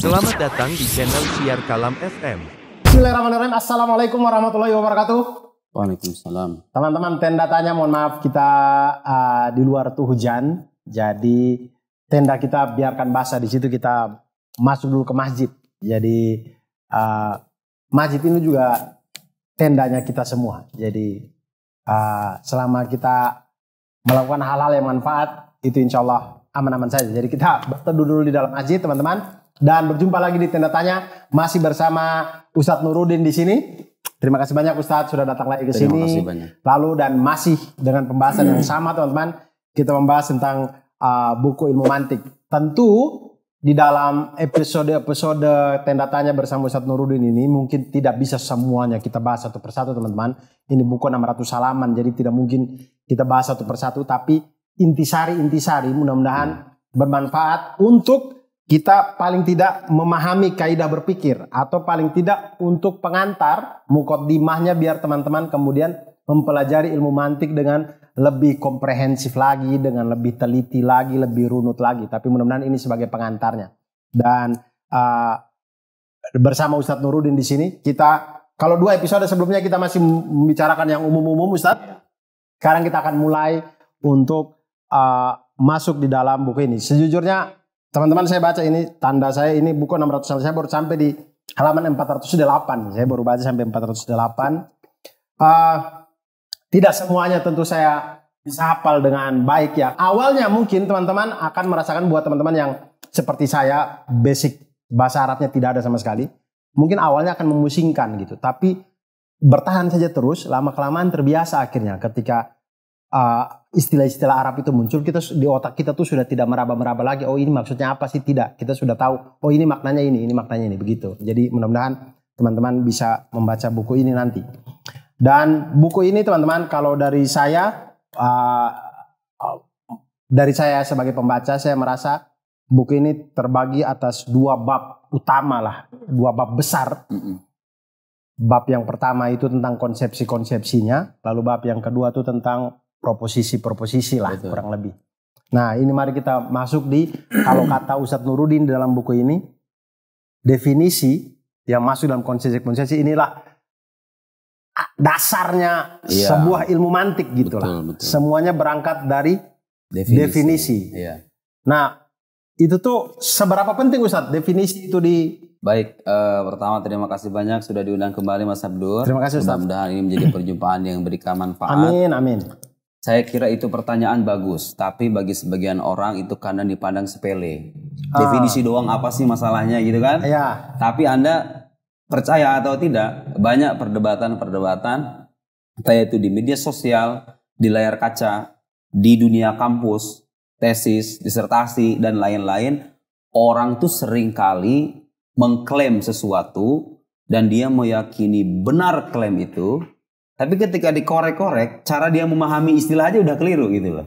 Selamat datang di channel Siar Kalam FM. Bismillahirrahmanirrahim. Assalamualaikum warahmatullahi wabarakatuh. Waalaikumsalam. Teman-teman, tenda tanya, mohon maaf kita di luar tuh hujan. Jadi tenda kita biarkan basah, di situ kita masuk dulu ke masjid. Jadi masjid ini juga tendanya kita semua. Jadi selama kita melakukan hal-hal yang manfaat, itu insya Allah aman-aman saja. Jadi kita berteduh dulu di dalam masjid, teman-teman. Dan berjumpa lagi di tenda tanya, masih bersama Ustadz Nuruddin di sini. Terima kasih banyak Ustadz sudah datang lagi ke sini. Terima kasih banyak. Lalu dan masih dengan pembahasan yang sama, teman-teman. Kita membahas tentang buku ilmu mantik. Tentu di dalam episode tenda tanya bersama Ustadz Nuruddin ini mungkin tidak bisa semuanya kita bahas satu persatu, teman-teman. Ini buku 600 halaman, jadi tidak mungkin kita bahas satu persatu. Tapi intisari mudah-mudahan bermanfaat untuk kita paling tidak memahami kaidah berpikir, atau paling tidak untuk pengantar mukaddimahnya, biar teman-teman kemudian mempelajari ilmu mantik dengan lebih komprehensif lagi, dengan lebih teliti lagi, lebih runut lagi. Tapi mudah-mudahan ini sebagai pengantarnya. Dan bersama Ustadz Nuruddin di sini, kita kalau 2 episode sebelumnya kita masih membicarakan yang umum-umum, Ustadz. Sekarang kita akan mulai untuk masuk di dalam buku ini. Sejujurnya teman-teman, saya baca ini, tanda saya ini buku 600 halaman, saya baru sampai di halaman 408. Saya baru baca sampai 408. Tidak semuanya tentu saya bisa hafal dengan baik ya. Awalnya mungkin teman-teman akan merasakan, buat teman-teman yang seperti saya, basic bahasa Arabnya tidak ada sama sekali, mungkin awalnya akan memusingkan gitu. Tapi bertahan saja terus, lama-kelamaan terbiasa akhirnya. Ketika istilah-istilah Arab itu muncul, kita di otak kita tuh sudah tidak meraba-meraba lagi. Oh, ini maksudnya apa sih? Tidak. Kita sudah tahu. Oh, ini maknanya ini maknanya ini, begitu. Jadi mudah-mudahan teman-teman bisa membaca buku ini nanti. Dan buku ini teman-teman, kalau dari saya sebagai pembaca, saya merasa buku ini terbagi atas 2 bab utama lah, 2 bab besar. Bab yang pertama itu tentang konsepsi-konsepsinya, lalu bab yang kedua itu tentang proposisi-proposisi lah. Betul. Kurang lebih. Nah, ini mari kita masuk di, kalau kata Ustadz Nuruddin dalam buku ini, definisi yang masuk dalam konsepsi-konsepsi inilah dasarnya sebuah ilmu mantik gitu lah. Betul. Semuanya berangkat dari definisi. Iya. Nah, itu tuh seberapa penting Ustadz definisi itu di... Baik, pertama terima kasih banyak sudah diundang kembali Mas Abdur. Terima kasih Ustadz. Mudah-mudahan ini menjadi perjumpaan yang berikan manfaat. Amin. Saya kira itu pertanyaan bagus, tapi bagi sebagian orang itu kadang dipandang sepele. Definisi doang apa sih masalahnya gitu kan? Iya. Tapi Anda percaya atau tidak, banyak perdebatan, entah itu di media sosial, di layar kaca, di dunia kampus, tesis, disertasi, dan lain-lain. Orang tuh seringkali mengklaim sesuatu dan dia meyakini benar klaim itu. Tapi ketika dikorek-korek, cara dia memahami istilah aja udah keliru gitu loh.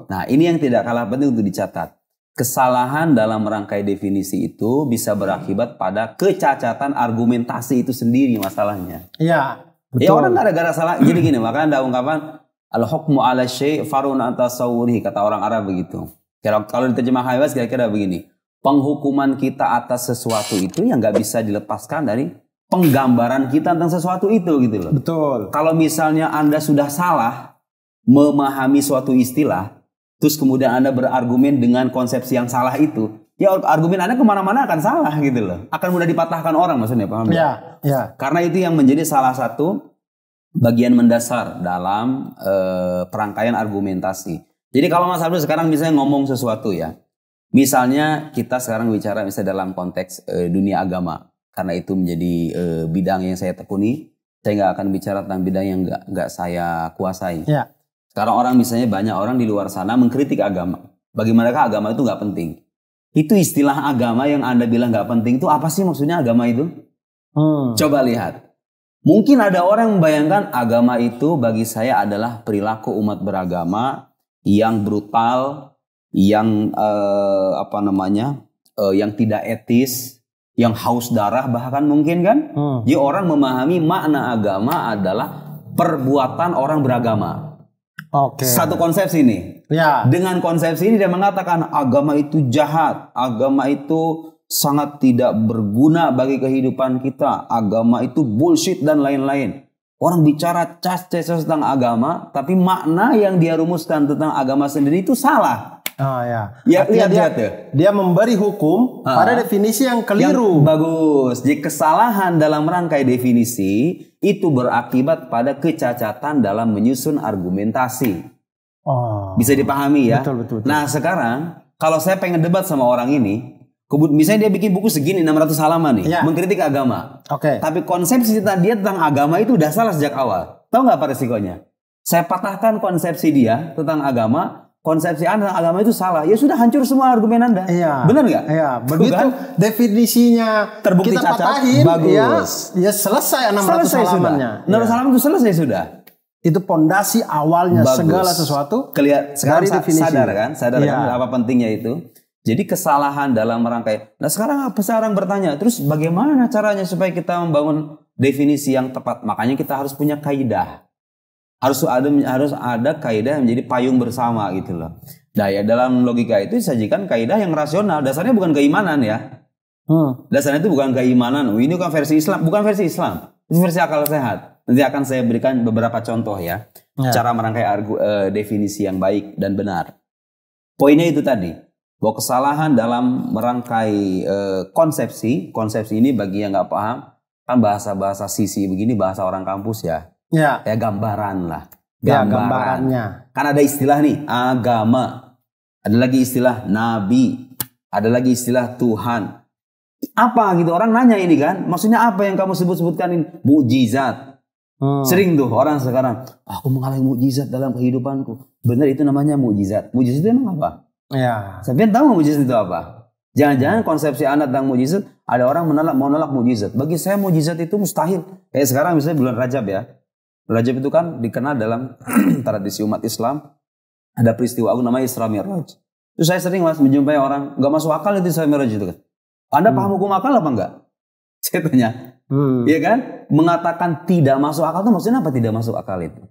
Nah, ini yang tidak kalah penting untuk dicatat. Kesalahan dalam merangkai definisi itu bisa berakibat pada kecacatan argumentasi itu sendiri masalahnya. Iya, betul. Ya orang gara-gara salah. Jadi gini, makanya ada ungkapan al-hukmu ala syai' farun an tasawwurihi, kata orang Arab begitu. Kalau diterjemahkan bebas kira-kira begini. Penghukuman kita atas sesuatu itu yang nggak bisa dilepaskan dari penggambaran kita tentang sesuatu itu gitu loh. Betul. Kalau misalnya Anda sudah salah memahami suatu istilah, terus kemudian Anda berargumen dengan konsepsi yang salah itu, ya argumen Anda kemana-mana akan salah gitu loh. Akan mudah dipatahkan orang maksudnya, paham? Iya. Karena itu yang menjadi salah satu bagian mendasar dalam perangkaian argumentasi. Jadi kalau Mas Abdul sekarang misalnya ngomong sesuatu ya, misalnya kita sekarang bicara misalnya dalam konteks dunia agama. Karena itu menjadi bidang yang saya tekuni, saya nggak akan bicara tentang bidang yang nggak saya kuasai. Ya. Sekarang orang misalnya banyak orang di luar sana mengkritik agama. Bagi mereka agama itu nggak penting. Itu istilah agama yang Anda bilang nggak penting itu apa sih maksudnya agama itu? Coba lihat. Mungkin ada orang yang membayangkan agama itu bagi saya adalah perilaku umat beragama yang brutal, yang yang tidak etis, yang haus darah bahkan mungkin kan. Jadi orang memahami makna agama adalah perbuatan orang beragama. Satu konsepsi nih. Ya. Dengan konsepsi ini dia mengatakan agama itu jahat, agama itu sangat tidak berguna bagi kehidupan kita. Agama itu bullshit dan lain-lain. Orang bicara cas-cas tentang agama, tapi makna yang dia rumuskan tentang agama sendiri itu salah. Oh ya. Ya, lihat dia, ya. dia memberi hukum pada definisi yang keliru. Bagus. Jadi kesalahan dalam rangkai definisi itu berakibat pada kecacatan dalam menyusun argumentasi. Oh. Bisa dipahami ya? Betul. Nah sekarang kalau saya pengen debat sama orang ini, misalnya dia bikin buku segini 600 halaman nih, mengkritik agama. Oke. Tapi konsepsi dia tentang agama itu udah salah sejak awal. Tahu nggak apa resikonya? Saya patahkan konsepsi dia tentang agama. Konsepsi Anda tentang agama itu salah. Ya sudah, hancur semua argumen Anda. Iya. Benar nggak? Iya. Begitu kan? Definisinya terbukti kita cacat. patahin, Bagus. ya selesai 600 halamannya. 600 halaman itu selesai sudah. Itu pondasi awalnya segala sesuatu. Sekarang dari definisi. Sadar kan apa pentingnya itu. Jadi kesalahan dalam merangkai. Nah sekarang orang bertanya, terus bagaimana caranya supaya kita membangun definisi yang tepat? Makanya kita harus punya kaidah. Harus ada kaidah yang menjadi payung bersama gitu loh. Nah ya dalam logika itu disajikan kaidah yang rasional. Dasarnya bukan keimanan ya. Dasarnya itu bukan keimanan. Ini kan versi Islam, bukan versi Islam. Itu versi akal sehat. Nanti akan saya berikan beberapa contoh ya. Cara merangkai definisi yang baik dan benar. Poinnya itu tadi. Bahwa kesalahan dalam merangkai konsepsi ini bagi yang nggak paham, kan bahasa sisi begini, bahasa orang kampus ya. Ya gambaran lah. Gambarannya. Kan ada istilah nih, agama. Ada lagi istilah nabi. Ada lagi istilah Tuhan. Apa gitu, orang nanya ini kan, maksudnya apa yang kamu sebut-sebutkan ini? Mukjizat. Sering tuh orang sekarang, aku mengalami mukjizat dalam kehidupanku. Benar, itu namanya mukjizat. Mukjizat itu emang apa? Ya. Sampai tahu mukjizat itu apa? Jangan-jangan konsepsi Anda tentang mukjizat, ada orang menolak mukjizat. Bagi saya mukjizat itu mustahil. Kayak sekarang misalnya bulan Rajab ya. Rajab itu kan dikenal dalam tradisi umat Islam, ada peristiwa agung namanya Isra Mi'raj. Terus saya sering menjumpai orang nggak masuk akal itu Isra Mi'raj itu kan. Anda paham hukum akal apa enggak? Saya tanya. Iya kan? Mengatakan tidak masuk akal itu maksudnya apa tidak masuk akal itu?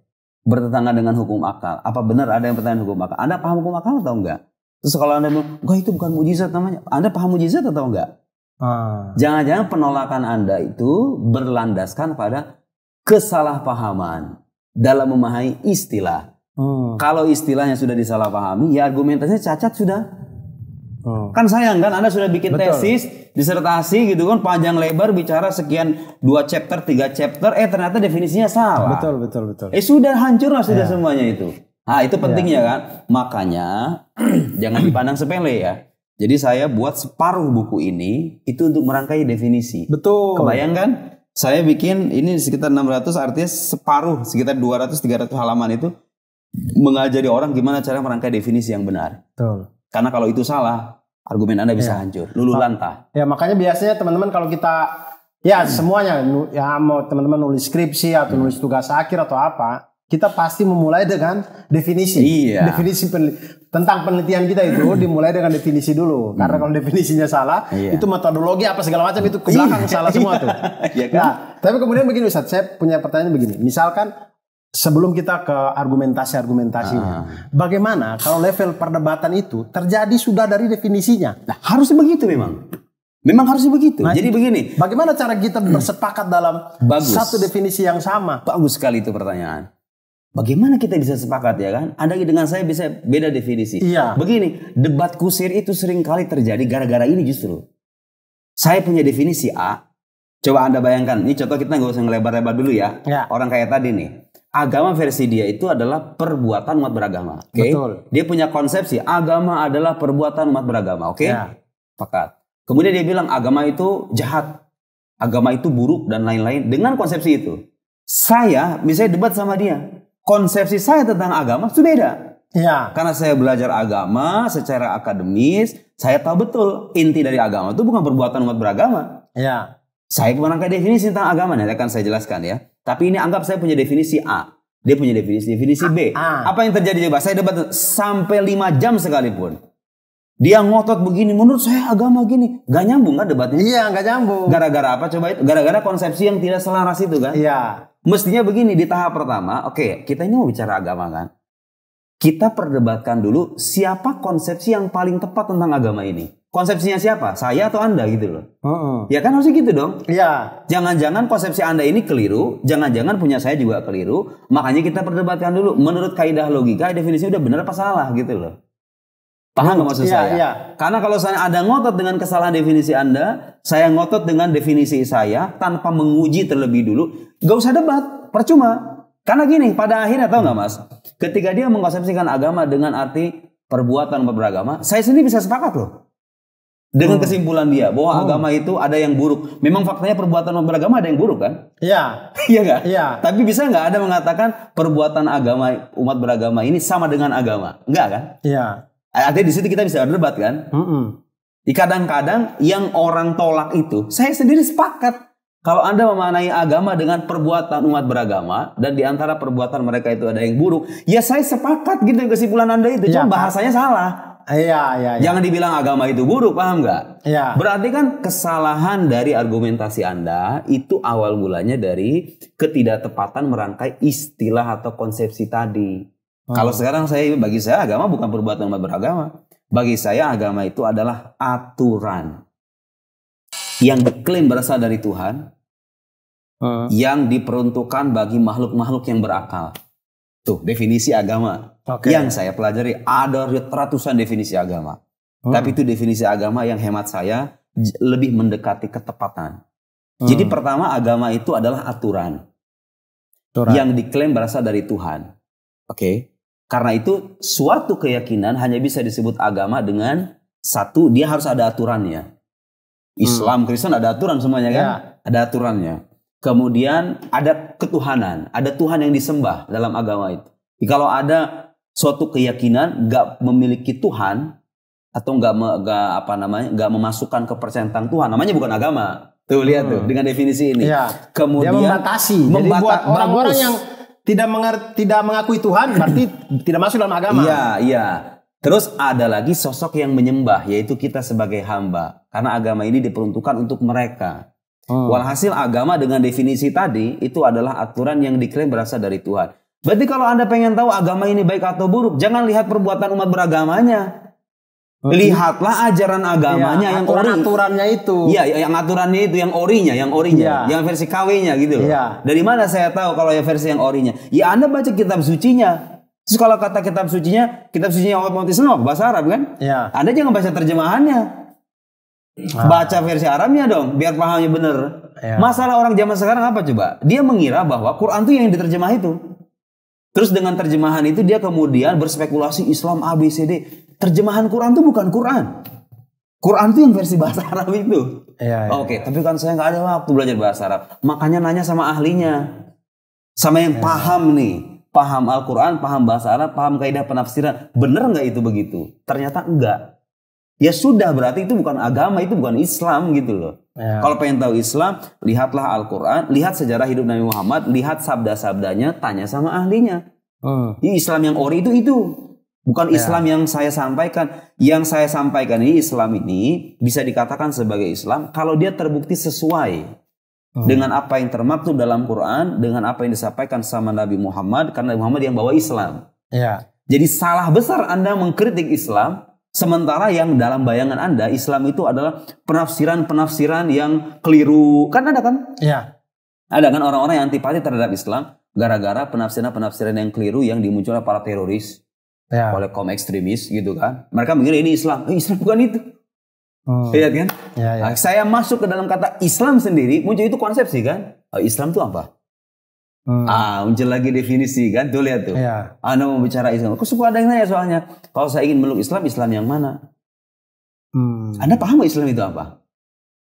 Bertentangan dengan hukum akal. Apa benar ada yang bertentangan hukum akal? Anda paham hukum akal atau enggak? Terus kalau Anda bilang, enggak itu bukan mukjizat namanya. Anda paham mukjizat atau enggak? Jangan-jangan penolakan Anda itu berlandaskan pada kesalahpahaman dalam memahami istilah. Kalau istilahnya sudah disalahpahami, ya argumentasinya cacat sudah. Kan sayang kan, Anda sudah bikin tesis, disertasi gitu kan, panjang lebar bicara sekian 2 chapter, 3 chapter, ternyata definisinya salah. Betul. Sudah hancur lah sudah semuanya itu. Nah itu pentingnya kan. Makanya jangan dipandang sepele ya. Jadi saya buat separuh buku ini itu untuk merangkai definisi. Betul. Kebayang kan? Saya bikin ini sekitar 600, artinya separuh, sekitar 200-300 halaman itu mengajari orang gimana cara merangkai definisi yang benar. Betul. Karena kalau itu salah, argumen Anda bisa hancur, luluh lantah. Ya makanya biasanya teman-teman kalau kita, ya semuanya, ya mau teman-teman nulis skripsi atau nulis tugas akhir atau apa, kita pasti memulai dengan definisi. Iya. Definisi tentang penelitian kita itu dimulai dengan definisi dulu. Karena kalau definisinya salah, itu metodologi apa segala macam itu ke belakang salah semua tuh. Iya kan? Nah, tapi kemudian begini Ustaz, saya punya pertanyaan begini. Misalkan sebelum kita ke argumentasinya, bagaimana kalau level perdebatan itu terjadi sudah dari definisinya? Nah, harusnya begitu memang. Memang harusnya begitu. Nah, jadi begini. Bagaimana cara kita bersepakat dalam satu definisi yang sama? Bagus sekali itu pertanyaan. Bagaimana kita bisa sepakat ya kan? Anda dengan saya bisa beda definisi. Iya. Begini, debat kusir itu sering kali terjadi gara-gara ini justru. Saya punya definisi A. Coba Anda bayangkan, ini contoh kita nggak usah ngelebar-lebar dulu ya. Orang kayak tadi nih. Agama versi dia itu adalah perbuatan umat beragama. Okay? Betul. Dia punya konsepsi, agama adalah perbuatan umat beragama. Oke? Sepakat. Kemudian dia bilang agama itu jahat. Agama itu buruk dan lain-lain. Dengan konsepsi itu. Saya misalnya debat sama dia. Konsepsi saya tentang agama itu beda. Ya. Karena saya belajar agama secara akademis, saya tahu betul inti dari agama itu bukan perbuatan umat beragama. Ya. Saya merangkai definisi tentang agama, nanti akan saya jelaskan ya. Tapi ini anggap saya punya definisi A, dia punya definisi B. Apa yang terjadi coba? Saya debat sampai 5 jam sekalipun. Dia ngotot begini, menurut saya agama gini, gak nyambung kan debatnya? Iya, gak nyambung. Gara-gara apa coba itu? Gara-gara konsepsi yang tidak selaras itu kan? Iya. Mestinya begini di tahap pertama, oke, kita ini mau bicara agama kan? Kita perdebatkan dulu siapa konsepsi yang paling tepat tentang agama ini. konsepsinya siapa? Saya atau Anda gitu loh. Mm-mm. Ya kan harusnya gitu dong. Iya. Jangan-jangan konsepsi Anda ini keliru, jangan-jangan punya saya juga keliru, makanya kita perdebatkan dulu. Menurut kaidah logika, definisi udah benar apa salah gitu loh. Paham nggak maksud saya? Iya. Karena kalau Anda ngotot dengan kesalahan definisi Anda, saya ngotot dengan definisi saya tanpa menguji terlebih dulu, gak usah debat, percuma. Karena gini, pada akhirnya tahu nggak Mas, ketika dia mengkonsepsikan agama dengan arti perbuatan beragama, saya sendiri bisa sepakat loh dengan kesimpulan dia bahwa agama itu ada yang buruk. Memang faktanya perbuatan beragama ada yang buruk kan? Iya. Iya nggak? Iya. Tapi bisa nggak ada mengatakan perbuatan agama umat beragama ini sama dengan agama? Enggak kan? Iya. Artinya di situ kita bisa berdebat kan? Kadang-kadang yang orang tolak itu, saya sendiri sepakat. Kalau Anda memaknai agama dengan perbuatan umat beragama dan di antara perbuatan mereka itu ada yang buruk, ya saya sepakat gitu kesimpulan Anda itu. Cuma bahasanya salah. Iya. Jangan dibilang agama itu buruk, paham nggak? Iya. Berarti kan kesalahan dari argumentasi Anda itu awal mulanya dari ketidaktepatan merangkai istilah atau konsepsi tadi. Kalau sekarang bagi saya agama bukan perbuatan umat beragama. Bagi saya agama itu adalah aturan yang diklaim berasal dari Tuhan, yang diperuntukkan bagi makhluk-makhluk yang berakal. Tuh definisi agama. Yang saya pelajari ada ratusan definisi agama. Tapi itu definisi agama yang hemat saya lebih mendekati ketepatan. Jadi pertama, agama itu adalah aturan yang diklaim berasal dari Tuhan. Karena itu suatu keyakinan hanya bisa disebut agama dengan satu, dia harus ada aturannya. Islam, Kristen ada aturan semuanya kan? Ada aturannya. Kemudian ada ketuhanan, ada Tuhan yang disembah dalam agama itu. Jadi kalau ada suatu keyakinan nggak memiliki Tuhan atau nggak memasukkan kepercayaan tentang Tuhan, namanya bukan agama. Tuh lihat tuh dengan definisi ini. Kemudian dia membatasi. Jadi buat orang-orang yang tidak mengakui Tuhan berarti tidak masuk dalam agama. Iya. Terus ada lagi sosok yang menyembah, yaitu kita sebagai hamba. Karena agama ini diperuntukkan untuk mereka. Walhasil agama dengan definisi tadi itu adalah aturan yang diklaim berasal dari Tuhan. Berarti kalau Anda pengen tahu agama ini baik atau buruk, jangan lihat perbuatan umat beragamanya. Lihatlah ajaran agamanya yang aturannya itu. Iya, yang aturannya itu yang orinya, yang versi KW-nya gitu loh. Dari mana saya tahu kalau yang versi yang orinya? Ya Anda baca kitab sucinya. Terus kalau kata kitab sucinya umat Islam bahasa Arab kan? Anda jangan baca terjemahannya. Baca versi Arabnya dong, biar pahamnya bener. Masalah orang zaman sekarang apa coba? Dia mengira bahwa Quran itu yang diterjemah itu. Terus dengan terjemahan itu dia kemudian berspekulasi Islam A, B, C, D. Terjemahan Quran itu bukan Quran. Quran itu yang versi bahasa Arab itu. Oke, tapi kan saya nggak ada waktu belajar bahasa Arab. Makanya nanya sama ahlinya. Sama yang paham nih. Paham Al-Quran, paham bahasa Arab, paham kaidah penafsiran. Bener nggak itu begitu? Ternyata enggak. Ya sudah, berarti itu bukan agama, itu bukan Islam gitu loh. Kalau pengen tahu Islam, lihatlah Al-Quran, lihat sejarah hidup Nabi Muhammad, lihat sabda-sabdanya, tanya sama ahlinya. Ini Islam yang ori itu. Bukan Islam yang saya sampaikan. Yang saya sampaikan ini, Islam ini bisa dikatakan sebagai Islam kalau dia terbukti sesuai dengan apa yang termaktub dalam Quran, dengan apa yang disampaikan sama Nabi Muhammad, karena Nabi Muhammad yang bawa Islam. Jadi salah besar Anda mengkritik Islam, sementara yang dalam bayangan Anda, Islam itu adalah penafsiran-penafsiran yang keliru. Kan ada kan? Ada kan orang-orang yang antipati terhadap Islam gara-gara penafsiran-penafsiran yang keliru yang dimunculkan para teroris, oleh kaum ekstremis gitu kan. Mereka mengira ini Islam. Islam bukan itu. Lihat kan? Saya masuk ke dalam kata Islam sendiri, muncul itu konsepsi kan? Islam itu apa? Muncul lagi definisi kan? Tuh lihat tuh. Anda mau bicara Islam. Kok suka ada yang nanya soalnya. Kalau saya ingin meluk Islam, Islam yang mana? Anda paham gak Islam itu apa?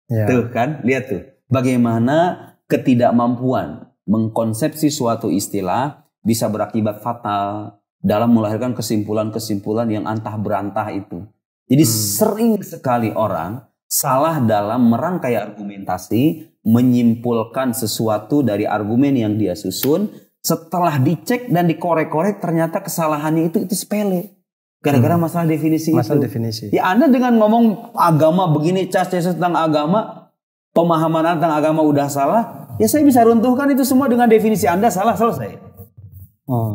Tuh kan? Lihat tuh. Bagaimana ketidakmampuan mengkonsepsi suatu istilah bisa berakibat fatal dalam melahirkan kesimpulan-kesimpulan yang antah berantah itu. Jadi sering sekali orang salah dalam merangkai argumentasi, menyimpulkan sesuatu dari argumen yang dia susun, setelah dicek dan dikorek-korek ternyata kesalahannya itu sepele. Gara-gara masalah definisi itu. Ya Anda dengan ngomong agama begini, cas tentang agama, pemahaman tentang agama udah salah, ya saya bisa runtuhkan itu semua dengan definisi Anda salah, selesai.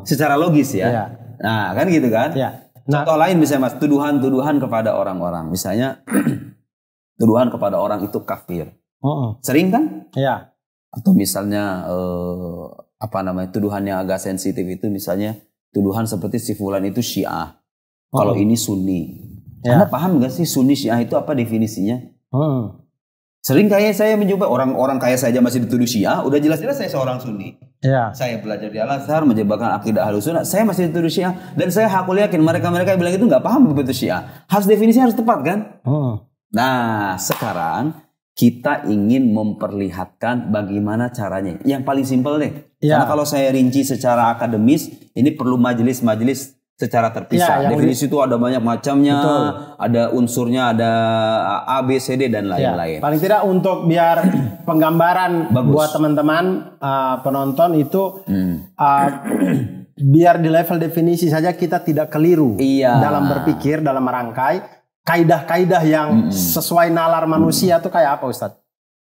Secara logis ya. Nah kan gitu kan. Nah, Contoh lain misalnya Mas, tuduhan-tuduhan kepada orang-orang. Misalnya tuduhan kepada orang itu kafir. Sering kan? ya. Atau misalnya tuduhan yang agak sensitif itu misalnya tuduhan seperti si fulan itu Syiah. Kalau ini Sunni. Ya. Anda paham gak sih Sunni Syiah itu apa definisinya? Sering kayak saya menjumpai orang-orang kayak saya aja masih dituduh Syiah, udah jelas-jelas saya seorang Sunni. Ya. Saya belajar di Al-Azhar, menyebarkan akidah Ahlus Sunnah, saya masih dituduh Syiah. Dan saya hakul yakin mereka-mereka yang bilang itu nggak paham begitu Syiah. Harus definisinya harus tepat kan? Nah, sekarang kita ingin memperlihatkan bagaimana caranya. Yang paling simpel deh. Ya. Karena kalau saya rinci secara akademis, ini perlu majelis-majelis secara terpisah. Ya, Definisi itu ada banyak macamnya, Betul. ada unsurnya, ada A, B, C, D, dan lain-lain. Paling tidak untuk biar penggambaran Bagus. buat teman-teman penonton itu biar di level definisi saja kita tidak keliru Iya. dalam berpikir, dalam merangkai kaidah-kaidah yang sesuai nalar manusia itu kayak apa Ustadz?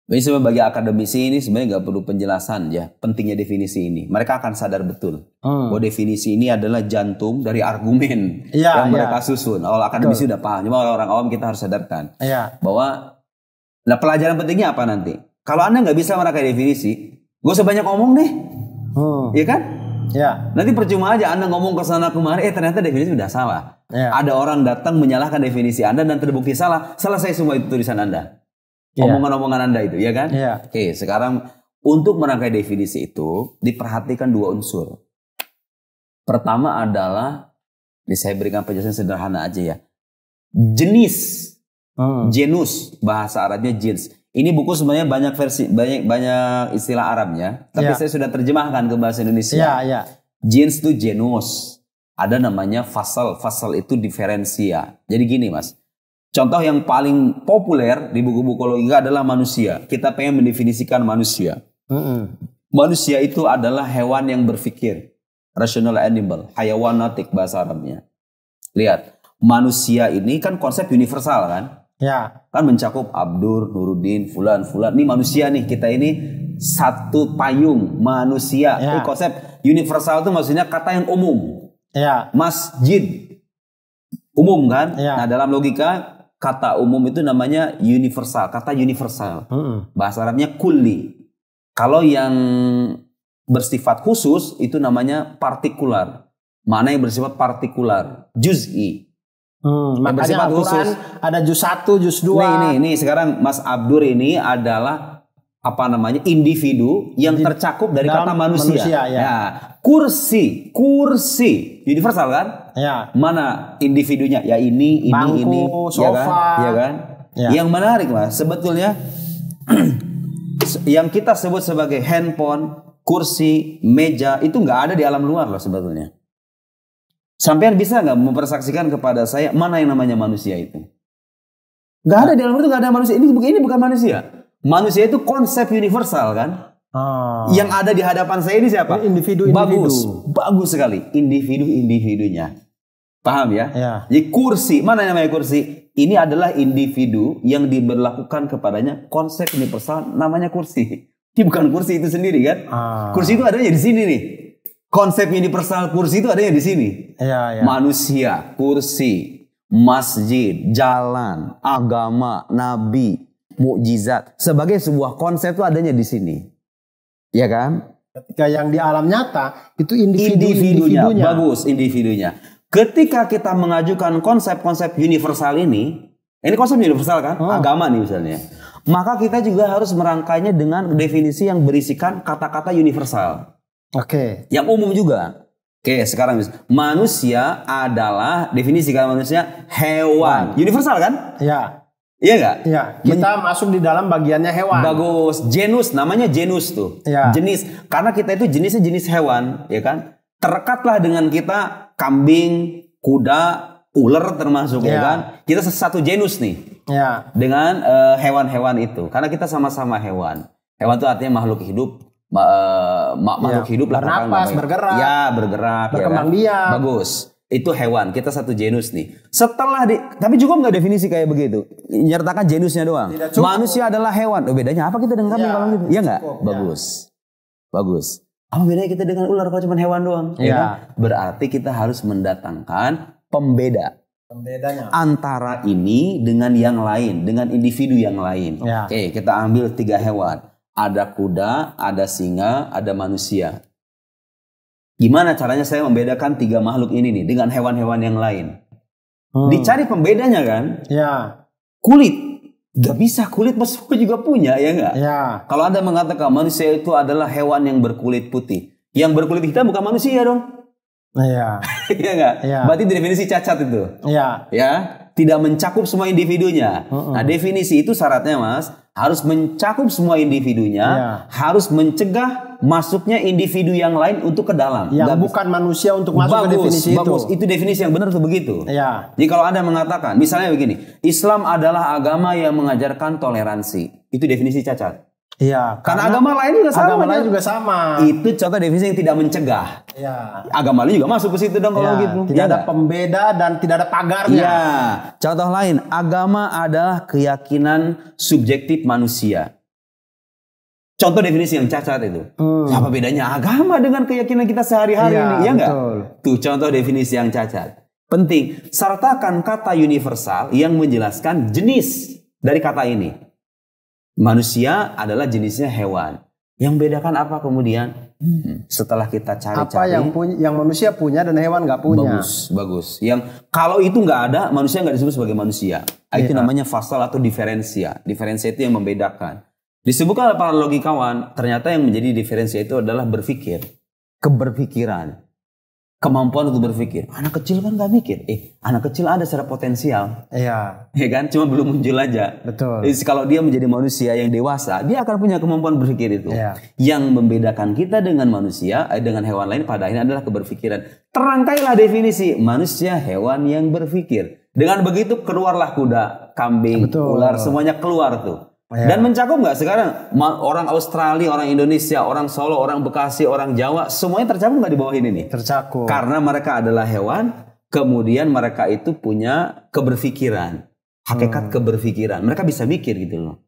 Jadi sebagai akademisi ini sebenarnya nggak perlu penjelasan ya pentingnya definisi ini. Mereka akan sadar betul bahwa definisi ini adalah jantung dari argumen yang mereka susun. Kalau akademisi udah paham, cuma orang awam kita harus sadarkan bahwa pelajaran pentingnya apa nanti. Kalau Anda nggak bisa merangkai definisi, gak usah banyak ngomong deh, iya kan? Ya. Nanti percuma aja Anda ngomong ke sana kemari, ternyata definisi udah salah. Ada orang datang menyalahkan definisi Anda dan terbukti salah, selesai semua itu tulisan Anda. Omongan-omongan Anda itu, ya kan? Oke, sekarang untuk merangkai definisi itu diperhatikan dua unsur. Pertama adalah, ini saya berikan penjelasan sederhana aja ya. Jenis, genus, bahasa Arabnya jins. Ini buku sebenarnya banyak versi, banyak istilah Arabnya, tapi saya sudah terjemahkan ke bahasa Indonesia. Jins itu genus, ada namanya fasal, fasal itu diferensia. Jadi gini Mas. Contoh yang paling populer di buku-buku logika adalah manusia. Kita pengen mendefinisikan manusia. Manusia itu adalah hewan yang berpikir. Rational animal. Hayawanatik bahasa Arabnya. Lihat. Manusia ini kan konsep universal kan? Kan mencakup Abdur, Nuruddin, Fulan. Ini manusia nih. Kita ini satu payung manusia. Ini konsep universal itu maksudnya kata yang umum. Masjid. Umum kan? Nah dalam logika kata umum itu namanya universal, kata universal. Bahasa Arabnya kulli. Kalau yang bersifat khusus itu namanya partikular. Mana yang bersifat partikular? Juz'i. Makanya Al-Quran ada juz 1, juz 2. Ini sekarang Mas Abdur ini adalah individu yang tercakup dari kata manusia. Kursi universal kan? Mana individunya? Ya ini, bangku, ini, sofa, ya kan? Yang menarik Mas, sebetulnya yang kita sebut sebagai handphone, kursi, meja itu nggak ada di alam luar loh sebetulnya. Sampean bisa nggak mempersaksikan kepada saya mana yang namanya manusia itu? Nggak ada di alam luar itu, nggak ada manusia. Ini bukan manusia. Manusia itu konsep universal kan? Yang ada di hadapan saya ini siapa? Individu. Bagus sekali. Individunya. Paham ya? Jadi kursi, mana namanya kursi? Ini adalah individu yang diberlakukan kepadanya konsep universal namanya kursi. Ini bukan kursi itu sendiri kan? Kursi itu adanya di sini nih. Konsep universal kursi itu adanya di sini. Manusia, kursi, masjid, jalan, agama, nabi, mukjizat sebagai sebuah konsep itu adanya di sini. Ya kan? Ketika yang di alam nyata itu individunya. Bagus, individunya. Ketika kita mengajukan konsep-konsep universal ini konsep universal kan? Agama nih misalnya. Maka kita juga harus merangkainya dengan definisi yang berisikan kata-kata universal. Yang umum juga. Sekarang manusia adalah definisi kata manusia hewan. Universal kan? Iya nggak? Kita masuk di dalam bagiannya hewan. Bagus. Genus, namanya genus tuh. Jenis. Karena kita itu jenisnya jenis hewan, ya kan? Terekatlah dengan kita kambing, kuda, ular termasuk, ya kan? Kita satu genus nih. Dengan hewan-hewan itu. Karena kita sama-sama hewan. Hewan itu artinya makhluk hidup. Makhluk hidup lah. Bernapas, bergerak. Bergerak. Berkembang biak. Bagus. Itu hewan, kita satu genus nih. Tapi cukup nggak definisi kayak begitu? Nyertakan genusnya doang. Manusia adalah hewan. Bedanya apa kita dengan kambing kalau gitu? Iya nggak? Bagus. Apa bedanya kita dengan ular kalau cuma hewan doang? Berarti kita harus mendatangkan pembeda Pembedanya. antara ini dengan yang lain, dengan individu yang lain. Ya. Oke, kita ambil 3 hewan. Ada kuda, ada singa, ada manusia. Gimana caranya saya membedakan 3 makhluk ini nih dengan hewan-hewan yang lain? Dicari pembedanya kan? Ya. Kulit. Gak bisa, kulit semua juga punya, ya nggak? Ya. Kalau Anda mengatakan manusia itu adalah hewan yang berkulit putih. Yang berkulit hitam bukan manusia dong. Iya. Iya nggak? Ya. Berarti definisi cacat itu. Iya. Ya, tidak mencakup semua individunya. Nah, definisi itu syaratnya Mas, harus mencakup semua individunya, Ya. harus mencegah masuknya individu yang lain untuk ke dalam. Yang Nggak bukan manusia untuk masuk ke definisi bagus. itu. Itu definisi yang benar tuh begitu. Iya. Jadi kalau Anda mengatakan, misalnya begini, Islam adalah agama yang mengajarkan toleransi. Itu definisi cacat. Iya. Karena agama lain juga sama. Agama lain kan? juga sama. Itu contoh definisi yang tidak mencegah. Iya. Agama lain juga masuk ke situ dong kalau Ya, gitu. tidak Iya ada nggak? pembeda dan tidak ada pagarnya. Iya. Contoh lain, agama adalah keyakinan subjektif manusia. Contoh definisi yang cacat itu. Apa bedanya agama dengan keyakinan kita sehari-hari Iya, ini? Iya nggak? betul. Tuh contoh definisi yang cacat. Penting, sertakan kata universal yang menjelaskan jenis dari kata ini. Manusia adalah jenisnya hewan. Yang bedakan apa kemudian? Setelah kita Apa cari-cari. yang manusia punya dan hewan nggak punya. Bagus, bagus. Yang kalau itu nggak ada, manusia nggak disebut sebagai manusia. Itu namanya fasal atau diferensia. Diferensia itu yang membedakan. Disebutkan oleh para logikawan, ternyata yang menjadi diferensia itu adalah berpikir, keberpikiran, kemampuan untuk berpikir. Anak kecil kan nggak mikir. Anak kecil ada secara potensial, Iya. ya kan? Cuma belum muncul aja. Betul. Jadi, kalau dia menjadi manusia yang dewasa, dia akan punya kemampuan berpikir itu. Iya. Yang membedakan kita dengan manusia, dengan hewan lain pada akhirnya adalah keberpikiran. Terangkailah definisi manusia hewan yang berpikir. Dengan begitu keluarlah kuda, kambing, Betul. ular, semuanya keluar tuh. Iya. Dan mencakup nggak sekarang orang Australia, orang Indonesia, orang Solo, orang Bekasi, orang Jawa, semuanya tercakup nggak di bawah ini nih? Tercakup. Karena mereka adalah hewan, kemudian mereka itu punya keberpikiran, hakikat keberpikiran. Mereka bisa mikir gitu loh.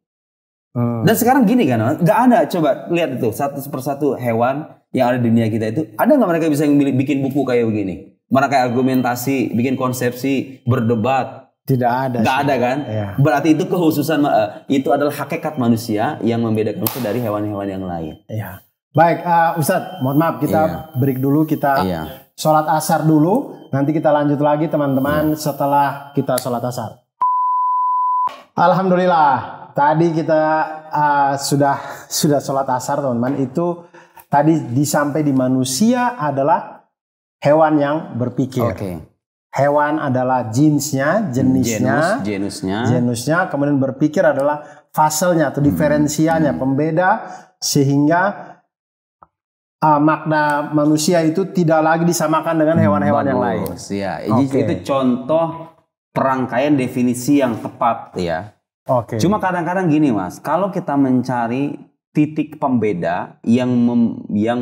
Dan sekarang gini kan, nggak ada. Coba lihat itu satu persatu hewan yang ada di dunia kita itu, ada nggak mereka bisa bikin buku kayak begini? Mereka argumentasi, bikin konsepsi, berdebat. Tidak ada. Nggak sih. ada kan? Iya. Berarti itu kekhususan, itu adalah hakikat manusia yang membedakan itu dari hewan-hewan yang lain. Iya. Baik, Ustadz, mohon maaf kita Iya. break dulu, kita Iya. sholat asar dulu. Nanti kita lanjut lagi teman-teman setelah kita sholat asar. Alhamdulillah, tadi kita sudah sholat asar teman-teman. Itu tadi disampai di manusia adalah hewan yang berpikir. Oke. Hewan adalah jenisnya, Genusnya. kemudian berpikir adalah faselnya atau diferensianya, pembeda sehingga makna manusia itu tidak lagi disamakan dengan hewan-hewan yang lain. Bagus, ya. Oke. Itu contoh perangkaian definisi yang tepat ya. Oke. Cuma kadang-kadang gini Mas, kalau kita mencari titik pembeda yang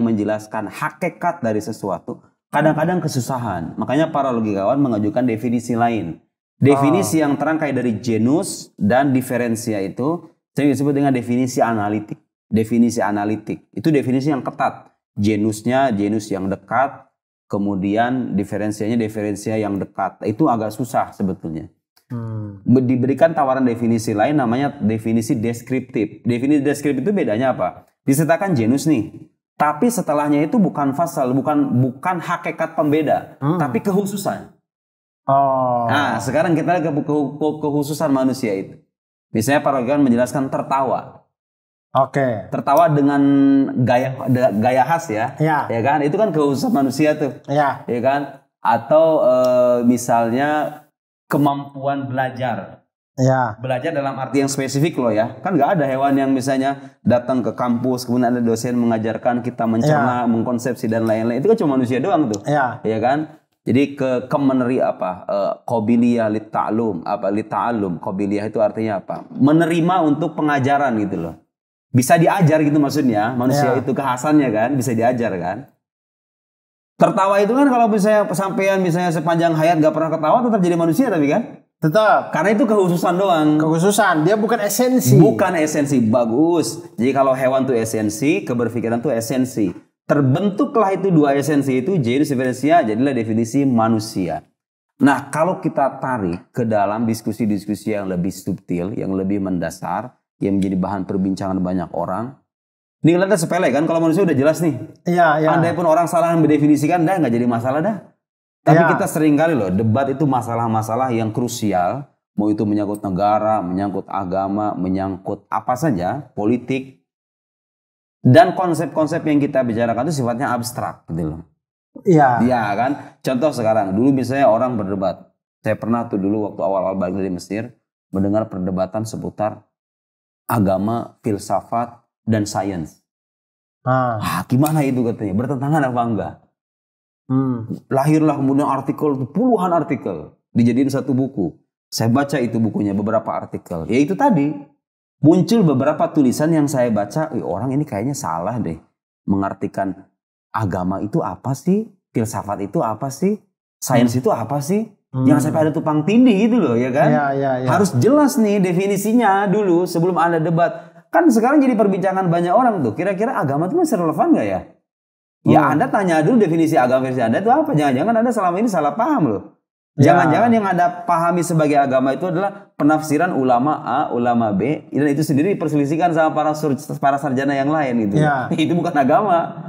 menjelaskan hakikat dari sesuatu, kadang-kadang kesusahan. Makanya para logikawan mengajukan definisi lain. Definisi yang terangkai dari genus dan diferensia itu sering disebut dengan definisi analitik. Definisi analitik itu definisi yang ketat. Genusnya genus yang dekat, kemudian diferensianya diferensia yang dekat. Itu agak susah sebetulnya. Diberikan tawaran definisi lain namanya definisi deskriptif. Definisi deskriptif itu bedanya apa? Disertakan genus nih. Tapi setelahnya itu bukan fasal, bukan hakikat pembeda, tapi kekhususan. Nah, sekarang kita lihat kekhususan manusia itu. Misalnya para logikawan menjelaskan tertawa. Oke. Tertawa dengan gaya khas ya. Ya. Ya kan? Itu kan kekhususan manusia tuh. Ya. Ya kan? Atau misalnya kemampuan belajar. Ya. Belajar dalam arti yang spesifik loh ya. Kan nggak ada hewan yang misalnya datang ke kampus kemudian ada dosen mengajarkan kita mencerna, mengkonsepsi dan lain-lain. Itu kan cuma manusia doang tuh. Ya. Ya kan? Jadi qabiliyah lita'allum. Qabiliyah itu artinya apa? Menerima untuk pengajaran gitu loh. Bisa diajar gitu maksudnya. Manusia itu kekhasannya kan, bisa diajar kan. Tertawa itu kan kalau misalnya sampean misalnya sepanjang hayat gak pernah ketawa tetap jadi manusia tapi kan? Tetap. Karena itu kekhususan doang. Kekhususan, dia bukan esensi. Bukan esensi, bagus. Jadi kalau hewan itu esensi, keberpikiran itu esensi. Terbentuklah itu dua esensi itu, genus diferensia, jadilah definisi manusia. Nah, kalau kita tarik ke dalam diskusi-diskusi yang lebih subtil, yang lebih mendasar, yang menjadi bahan perbincangan banyak orang, ini kelihatan sepele kan? Kalau manusia udah jelas nih. Iya, iya. Andai pun orang salah mendefinisikan, dah nggak jadi masalah dah. Tapi kita sering kali loh, debat itu masalah-masalah yang krusial, mau itu menyangkut negara, menyangkut agama, menyangkut apa saja, politik. Dan konsep-konsep yang kita bicarakan itu sifatnya abstrak gitu loh. Iya. Iya kan? Contoh sekarang, dulu misalnya orang berdebat. Saya pernah tuh dulu waktu awal-awal balik dari Mesir, mendengar perdebatan seputar agama, filsafat, dan sains. Gimana itu katanya? Bertentangan apa enggak? Lahirlah kemudian artikel, puluhan artikel. Dijadiin satu buku. Saya baca itu bukunya, beberapa artikel. Ya itu tadi. Muncul beberapa tulisan yang saya baca, orang ini kayaknya salah deh. Mengartikan agama itu apa sih? Filsafat itu apa sih? Sains itu apa sih? Jangan sampai ada tumpang tindih gitu loh, ya kan? Ya. Harus jelas nih definisinya dulu sebelum ada debat. Kan sekarang jadi perbincangan banyak orang tuh. Kira-kira agama itu masih relevan gak ya? Ya Anda tanya dulu definisi agama versi Anda itu apa? Jangan-jangan Anda selama ini salah paham loh. Jangan-jangan yang Anda pahami sebagai agama itu adalah penafsiran ulama A, ulama B. Dan itu sendiri diperselisihkan sama para sarjana yang lain gitu. Itu bukan agama.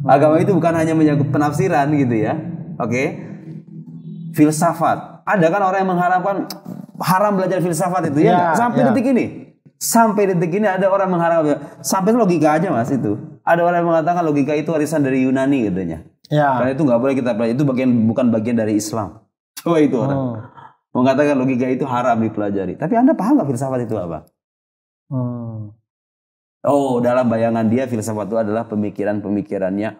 Agama itu bukan hanya menyangkut penafsiran gitu ya. Oke. Filsafat. Ada kan orang yang mengharapkan haram belajar filsafat itu ya? Sampai detik ini. Sampai detik ini ada orang mengharapkan. Sampai logika aja mas itu. Ada orang yang mengatakan logika itu warisan dari Yunani katanya. Karena itu nggak boleh kita pelajari. Itu bukan bagian dari Islam. Coba itu orang. Mengatakan logika itu haram dipelajari. Tapi Anda paham nggak filsafat itu apa? Oh, dalam bayangan dia filsafat itu adalah pemikiran-pemikirannya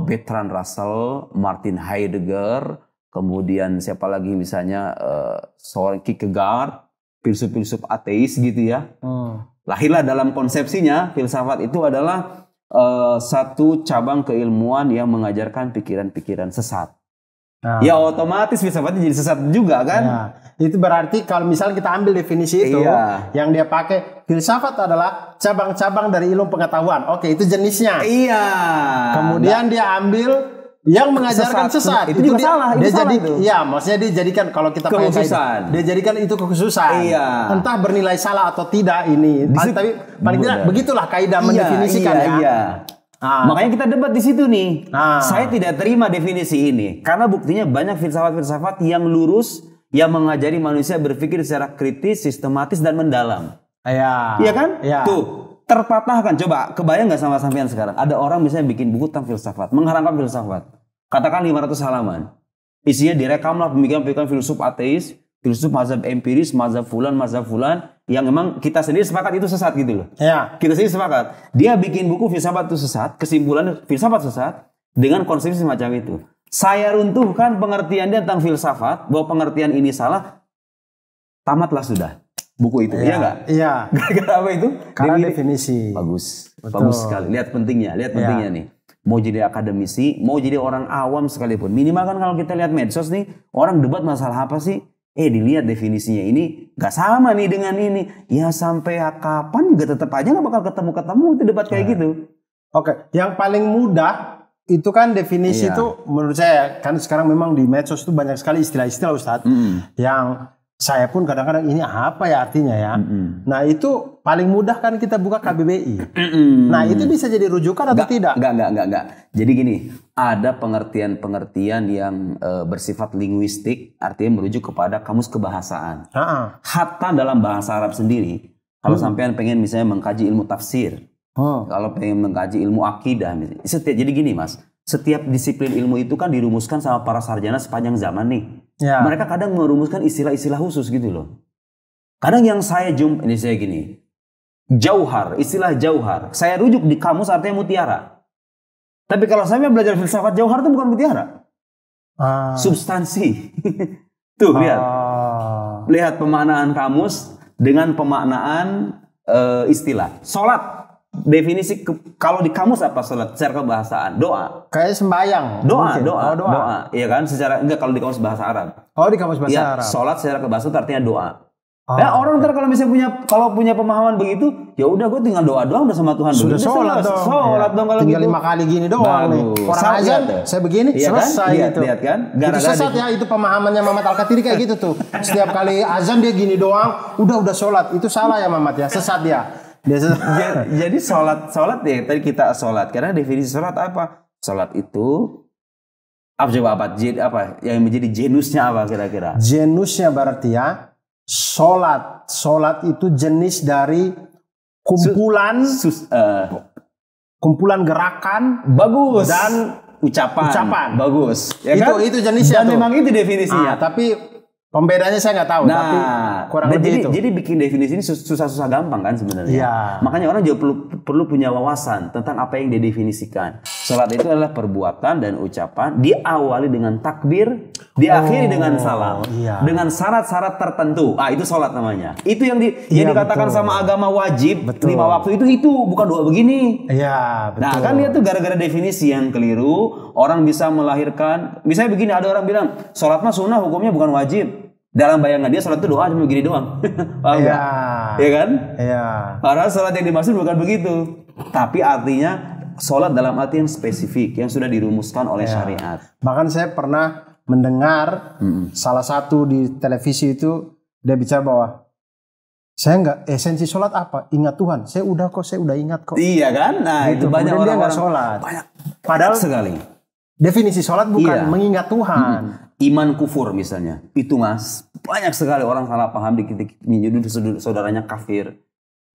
Bertrand Russell, Martin Heidegger, kemudian siapa lagi misalnya Soren Kierkegaard, filsuf-filsuf ateis gitu ya. Lahirlah dalam konsepsinya filsafat itu adalah satu cabang keilmuan yang mengajarkan pikiran-pikiran sesat. Ya otomatis filsafatnya jadi sesat juga kan? Itu berarti kalau misalnya kita ambil definisi itu, yang dia pakai filsafat adalah cabang-cabang dari ilmu pengetahuan. Oke, itu jenisnya. Kemudian dia ambil yang mengajarkan sesat. Itu juga salah. Dia jadi, maksudnya dia jadikan kalau kita kekhususan. Dia jadikan itu kekhususan. Entah bernilai salah atau tidak ini. Tapi paling tidak begitulah kaidah mendefinisikan ya. Makanya kita debat di situ nih. Saya tidak terima definisi ini karena buktinya banyak filsafat-filsafat yang lurus yang mengajari manusia berpikir secara kritis, sistematis dan mendalam. Iya kan? Tuh terpatahkan. Coba kebayang nggak sama sampean sekarang? Ada orang misalnya bikin buku tentang filsafat, mengharamkan filsafat. Katakan 500 halaman. Isinya direkamlah pemikiran-pemikiran filsuf ateis, filsuf mazhab empiris, mazhab fulan, yang memang kita sendiri sepakat itu sesat gitu loh. Kita sendiri sepakat. Dia bikin buku filsafat itu sesat, kesimpulan filsafat sesat dengan konsep semacam itu. Saya runtuhkan pengertian dia tentang filsafat, bahwa pengertian ini salah, tamatlah sudah buku itu. Iya nggak? Gara-gara apa itu? Karena definisi. Bagus. Bagus sekali. Lihat pentingnya nih. Mau jadi akademisi, mau jadi orang awam sekalipun. Minimal kan kalau kita lihat medsos nih, orang debat masalah apa sih? Dilihat definisinya ini gak sama nih dengan ini. Ya sampai kapan juga tetap aja gak bakal ketemu itu debat kayak gitu. Oke, yang paling mudah itu kan definisi itu menurut saya kan sekarang memang di medsos itu banyak sekali istilah-istilah Ustadz yang saya pun kadang-kadang ini apa ya artinya ya. Nah itu paling mudah kan kita buka KBBI. Nah itu bisa jadi rujukan atau tidak? Enggak. Jadi gini, ada pengertian-pengertian yang bersifat linguistik, artinya merujuk kepada kamus kebahasaan. Hatta dalam bahasa Arab sendiri, kalau sampean pengen misalnya mengkaji ilmu tafsir, kalau pengen mengkaji ilmu akidah, misalnya, jadi gini mas, setiap disiplin ilmu itu kan dirumuskan sama para sarjana sepanjang zaman nih. Mereka kadang merumuskan istilah-istilah khusus gitu loh. Kadang yang saya ini saya gini. Jauhar, istilah jauhar. Saya rujuk di kamus artinya mutiara. Tapi kalau saya belajar filsafat jauhar itu bukan mutiara. Substansi. Tuh lihat. Lihat pemaknaan kamus dengan pemaknaan istilah. Salat. Definisi kalau di kamus apa salat secara kebahasaan? Doa. Kayak sembahyang. Doa. Iya kan? Enggak kalau di kamus bahasa Arab. Di kamus bahasa Arab. Salat secara kebahasaan artinya doa. Ya orang ntar kalau misalnya punya pemahaman begitu, ya udah gue tinggal doa doang udah sama Tuhan. Sudah begitu. sholat dong. Sholat dong kalau tinggal gitu. 5 kali gini doang nih. Orang azan saya begini Iya selesai kan? gitu. Lihat kan? Itu sesat ya, itu pemahamannya Mamat Al-Katiri kayak gitu tuh. Setiap kali azan dia gini doang, udah sholat. Itu salah ya Mamat ya, sesat dia. Jadi sholat ya tadi kita sholat. Karena definisi sholat apa? Sholat itu apa yang menjadi genusnya apa kira-kira? Genusnya berarti ya sholat itu jenis dari kumpulan kumpulan gerakan bagus dan ucapan bagus ya itu jenisnya dan tuh. memang itu definisinya. Tapi pembedanya saya nggak tahu. Tapi kurang lebih itu. Jadi bikin definisi ini susah-susah gampang kan sebenarnya. Ya. Makanya orang juga perlu punya wawasan tentang apa yang dia definisikan. Sholat itu adalah perbuatan dan ucapan diawali dengan takbir, diakhiri dengan salam, dengan syarat-syarat tertentu. Itu sholat namanya. Itu yang dikatakan sama agama wajib 5 waktu itu bukan doa begini. Iya, betul. Nah kan dia tuh gara-gara definisi yang keliru, orang bisa melahirkan. Misalnya begini, ada orang bilang sholat mah sunnah hukumnya bukan wajib. Dalam bayangan dia sholat itu doa cuma begini doang. Paham nggak? Iya kan? Iya. Padahal sholat yang dimaksud bukan begitu. Tapi artinya sholat dalam arti yang spesifik yang sudah dirumuskan oleh syariat. Bahkan saya pernah mendengar salah satu di televisi itu dia bicara bahwa saya nggak esensi sholat apa? Ingat Tuhan. Saya udah ingat kok. Iya kan? Nah gitu. itu banyak orang orang sholat. Padahal sekali. Definisi sholat bukan mengingat Tuhan. Iman kufur misalnya. Itu mas. Banyak sekali orang salah paham menyuduh saudaranya kafir.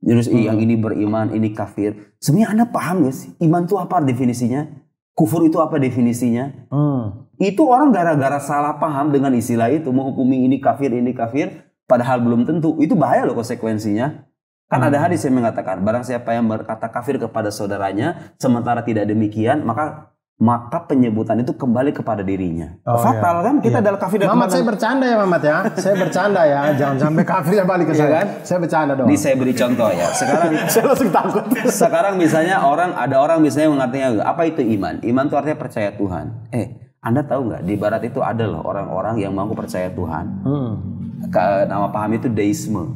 Terus yang ini beriman, ini kafir. Sebenarnya Anda paham gak sih? Iman itu apa definisinya? Kufur itu apa definisinya? Itu orang gara-gara salah paham dengan istilah itu. Menghukumi ini kafir. Padahal belum tentu. Itu bahaya loh konsekuensinya. Kan ada hadis yang mengatakan. Barang siapa yang berkata kafir kepada saudaranya. Sementara tidak demikian. Maka penyebutan itu kembali kepada dirinya. Fatal kan? Kita adalah kafir dan Mamat, saya bercanda ya Mamat ya. Saya bercanda ya. Jangan sampai kafirnya balik ke saya. Kan? Saya bercanda dong. Ini saya beri contoh ya. Sekarang saya langsung takut. Sekarang misalnya ada orang misalnya mengartinya apa itu iman? Iman itu artinya percaya Tuhan. Anda tahu nggak di Barat itu ada loh orang-orang yang mengaku percaya Tuhan. Nama paham itu deisme.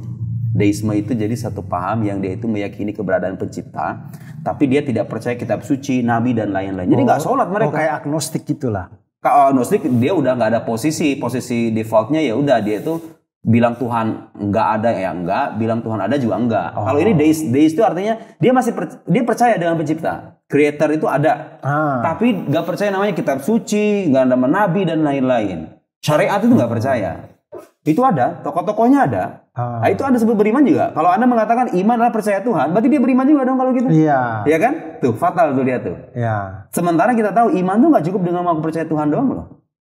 Deisme itu jadi satu paham yang dia itu meyakini keberadaan pencipta, tapi dia tidak percaya kitab suci, nabi dan lain-lain. Jadi nggak sholat mereka. Kayak agnostik gitulah. Kalau agnostik dia udah nggak ada posisi defaultnya ya udah dia itu bilang Tuhan nggak ada ya enggak, bilang Tuhan ada juga enggak. Kalau ini deis itu artinya dia masih dia percaya dengan pencipta, creator itu ada, tapi nggak percaya namanya kitab suci, nggak ada nabi dan lain-lain. Syariat itu nggak percaya. Itu ada, tokoh-tokohnya ada. Nah, itu Anda sebut beriman juga. Kalau Anda mengatakan iman adalah percaya Tuhan, berarti dia beriman juga dong kalau gitu. Iya. Iya kan? Tuh, fatal tuh lihat tuh. Iya. Sementara kita tahu iman tuh nggak cukup dengan aku percaya Tuhan doang loh.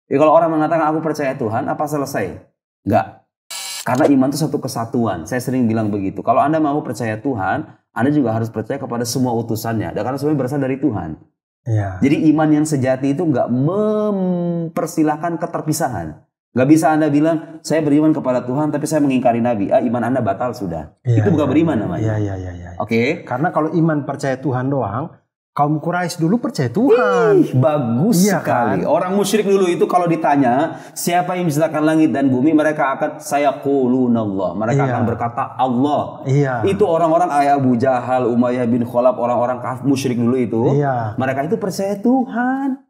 Ya kalau orang mengatakan aku percaya Tuhan, apa selesai? Nggak. Karena iman itu satu kesatuan. Saya sering bilang begitu. Kalau Anda mau percaya Tuhan, Anda juga harus percaya kepada semua utusannya. Dan karena semuanya berasal dari Tuhan. Iya. Jadi iman yang sejati itu nggak mempersilahkan keterpisahan. Gak bisa Anda bilang, saya beriman kepada Tuhan tapi saya mengingkari Nabi. Iman Anda batal sudah. Itu bukan beriman namanya. Iya. Oke. Karena kalau iman percaya Tuhan doang, kaum Quraisy dulu percaya Tuhan. Bagus sekali. Kan? Orang musyrik dulu itu kalau ditanya, siapa yang menciptakan langit dan bumi, mereka akan sayaqulunallah. Mereka akan berkata Allah. Iya. Itu orang-orang Abu Jahal, Umayyah bin Khalaf, orang-orang musyrik dulu itu. Iya. Mereka itu percaya Tuhan.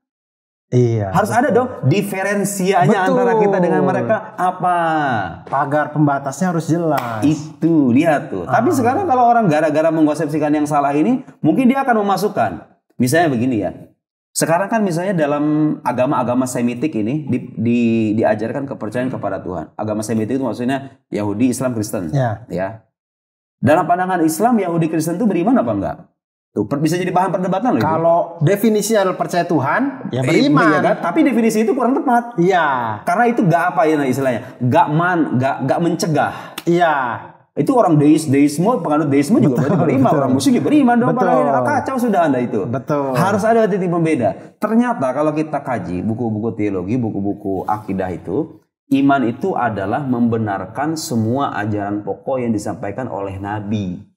Iya. Harus ada dong diferensianya antara kita dengan mereka apa? Pagar pembatasnya harus jelas. Itu lihat tuh. Tapi sekarang kalau orang gara-gara mengkonsepsikan yang salah ini, mungkin dia akan memasukkan. Misalnya begini ya. Sekarang kan misalnya dalam agama-agama Semitik ini diajarkan kepercayaan kepada Tuhan. Agama Semitik itu maksudnya Yahudi, Islam, Kristen. Ya. Dalam pandangan Islam, Yahudi, Kristen itu beriman apa enggak? Tuh, bisa jadi bahan perdebatan loh. Kalau definisinya adalah percaya Tuhan, ya beriman. Iya kan? Tapi definisi itu kurang tepat. Iya. Karena itu gak apa ya istilahnya, gak mencegah. Iya. Itu orang deisme, penganut deisme juga berarti beriman. Orang musyrik juga beriman dong. Kacau sudah Anda itu. Betul. Harus ada titik pembeda. Ternyata kalau kita kaji buku-buku teologi, buku-buku akidah itu, iman itu adalah membenarkan semua ajaran pokok yang disampaikan oleh Nabi.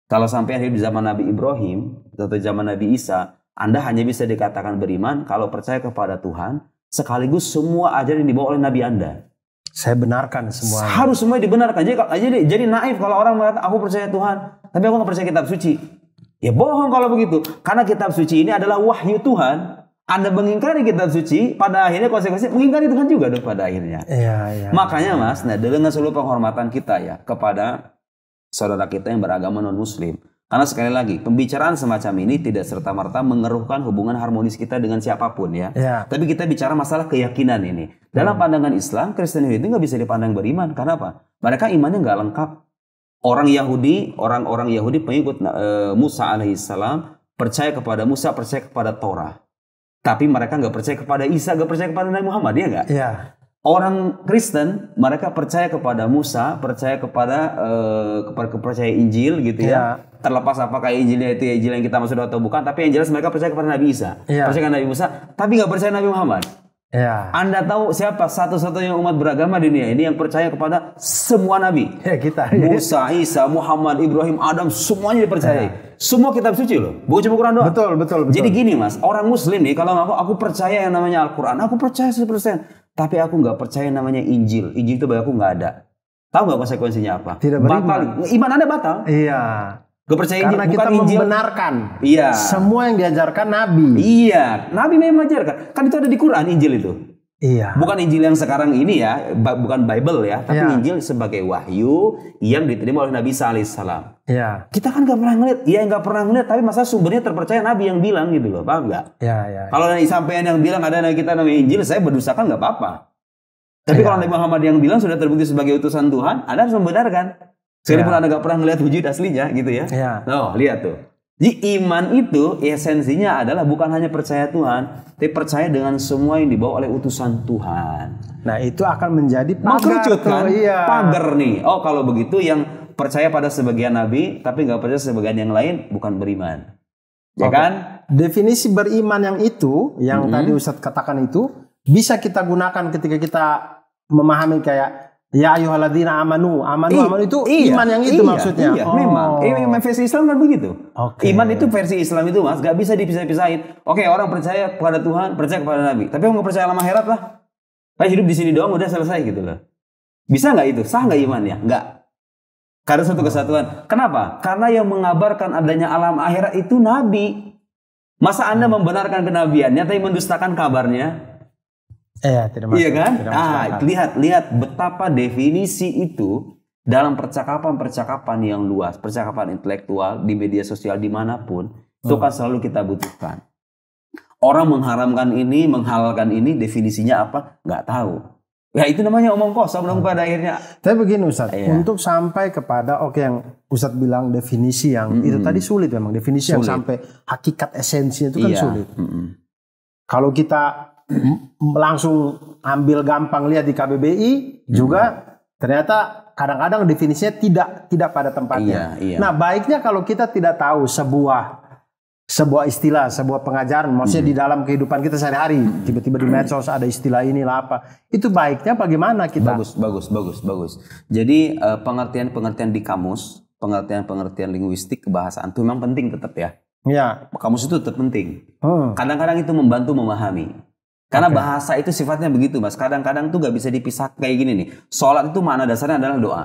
Kalau sampai hidup di zaman Nabi Ibrahim atau zaman Nabi Isa, Anda hanya bisa dikatakan beriman kalau percaya kepada Tuhan sekaligus semua ajaran yang dibawa oleh Nabi Anda. Saya benarkan semua. Harus semua dibenarkan. Jadi naif kalau orang mengatakan aku percaya Tuhan, tapi aku nggak percaya kitab suci. Ya bohong kalau begitu. Karena kitab suci ini adalah wahyu Tuhan. Anda mengingkari kitab suci, pada akhirnya konsekuensi mengingkari Tuhan juga dong pada akhirnya. Iya. Makanya Mas, dengan seluruh penghormatan kita ya kepada saudara kita yang beragama non Muslim. Karena sekali lagi pembicaraan semacam ini tidak serta-merta mengeruhkan hubungan harmonis kita dengan siapapun ya. Tapi kita bicara masalah keyakinan ini. Dalam pandangan Islam, Kristen itu nggak bisa dipandang beriman. Karena apa? Mereka imannya nggak lengkap. Orang-orang Yahudi pengikut Musa alaihissalam percaya kepada Musa, percaya kepada Torah. Tapi mereka nggak percaya kepada Isa, nggak percaya kepada Nabi Muhammad, ya nggak? Iya. Orang Kristen mereka percaya kepada Musa, percaya kepada kepercaya Injil gitu ya. Terlepas apakah Injilnya itu Injil yang kita maksud atau bukan, tapi yang jelas mereka percaya kepada Nabi Isa, percaya kepada Nabi Musa, tapi nggak percaya Nabi Muhammad. Anda tahu siapa satu-satunya umat beragama di dunia ini yang percaya kepada semua nabi? Kita. Musa, Isa, Muhammad, Ibrahim, Adam, semuanya dipercayai. Semua kitab suci loh, bukan cuma Quran doang. Betul. Jadi gini Mas, orang Muslim nih kalau aku percaya yang namanya Al-Quran, aku percaya 100%. Tapi aku nggak percaya yang namanya Injil. Injil itu bagi aku nggak ada. Tahu nggak konsekuensinya apa? Tidak beriman. Batal. Iman Anda batal. Iya. Gak percaya karena Injil, kita bukan Injil. membenarkan semua yang diajarkan Nabi. Iya, Nabi memang mengajarkan. Kan itu ada di Quran Injil itu. Iya. Bukan Injil yang sekarang ini ya, bukan Bible ya, tapi Injil sebagai wahyu yang diterima oleh Nabi Isa alaihissalam. Iya. Kita kan nggak pernah ngeliat, nggak pernah ngeliat, tapi masa sumbernya terpercaya Nabi yang bilang gitu loh, paham nggak? Iya. Kalau sampean yang bilang ada kita namanya Injil, saya berdustakan nggak apa-apa. Tapi kalau Nabi Muhammad yang bilang sudah terbukti sebagai utusan Tuhan, Anda harus membenarkan. Sekalipun Anda nggak pernah ngeliat wujud aslinya gitu ya. Oh, lihat tuh. Jadi iman itu esensinya adalah bukan hanya percaya Tuhan, tapi percaya dengan semua yang dibawa oleh utusan Tuhan. Nah itu akan menjadi mengkerucutkan pagar nih. Oh kalau begitu yang percaya pada sebagian nabi, tapi nggak percaya sebagian yang lain bukan beriman. Ya kan? Definisi beriman yang itu, yang tadi Ustadz katakan itu, bisa kita gunakan ketika kita memahami kayak ya ayyuhalladzina amanu itu iman yang itu maksudnya. Iya, memang. Versi Islam kan begitu. Iman itu versi Islam itu Mas, gak bisa dipisah-pisahin. Oke, orang percaya kepada Tuhan, percaya kepada Nabi. Tapi orang gak percaya alam akhirat lah. Kayak hidup di sini doang udah selesai gitu loh. Bisa nggak itu? Sah nggak imannya? Nggak. Karena satu kesatuan. Kenapa? Karena yang mengabarkan adanya alam akhirat itu Nabi. Masa Anda membenarkan kenabiannya tapi mendustakan kabarnya? Tidak masuk. Iya kan? Lihat betapa definisi itu dalam percakapan yang luas, percakapan intelektual di media sosial dimanapun, itu kan selalu kita butuhkan. Orang mengharamkan ini, menghalalkan ini, definisinya apa? Nggak tahu. Ya itu namanya omong kosong dong pada akhirnya. Tapi begini Ustadz, untuk sampai kepada yang Ustadz bilang definisi yang itu tadi sulit memang, definisi yang sampai hakikat esensinya itu kan sulit. Kalau kita langsung ambil gampang lihat di KBBI juga ternyata kadang-kadang definisinya tidak pada tempatnya. Nah baiknya kalau kita tidak tahu sebuah istilah, sebuah pengajaran, maksudnya di dalam kehidupan kita sehari-hari, tiba-tiba di medsos ada istilah inilah apa, itu baiknya bagaimana kita? Bagus. Jadi pengertian di kamus, pengertian linguistik kebahasaan itu memang penting tetap ya. Iya. Kamus itu tetap penting. Kadang-kadang itu membantu memahami. Karena bahasa itu sifatnya begitu Mas. Kadang-kadang tuh gak bisa dipisah kayak gini nih. Sholat itu makna dasarnya adalah doa.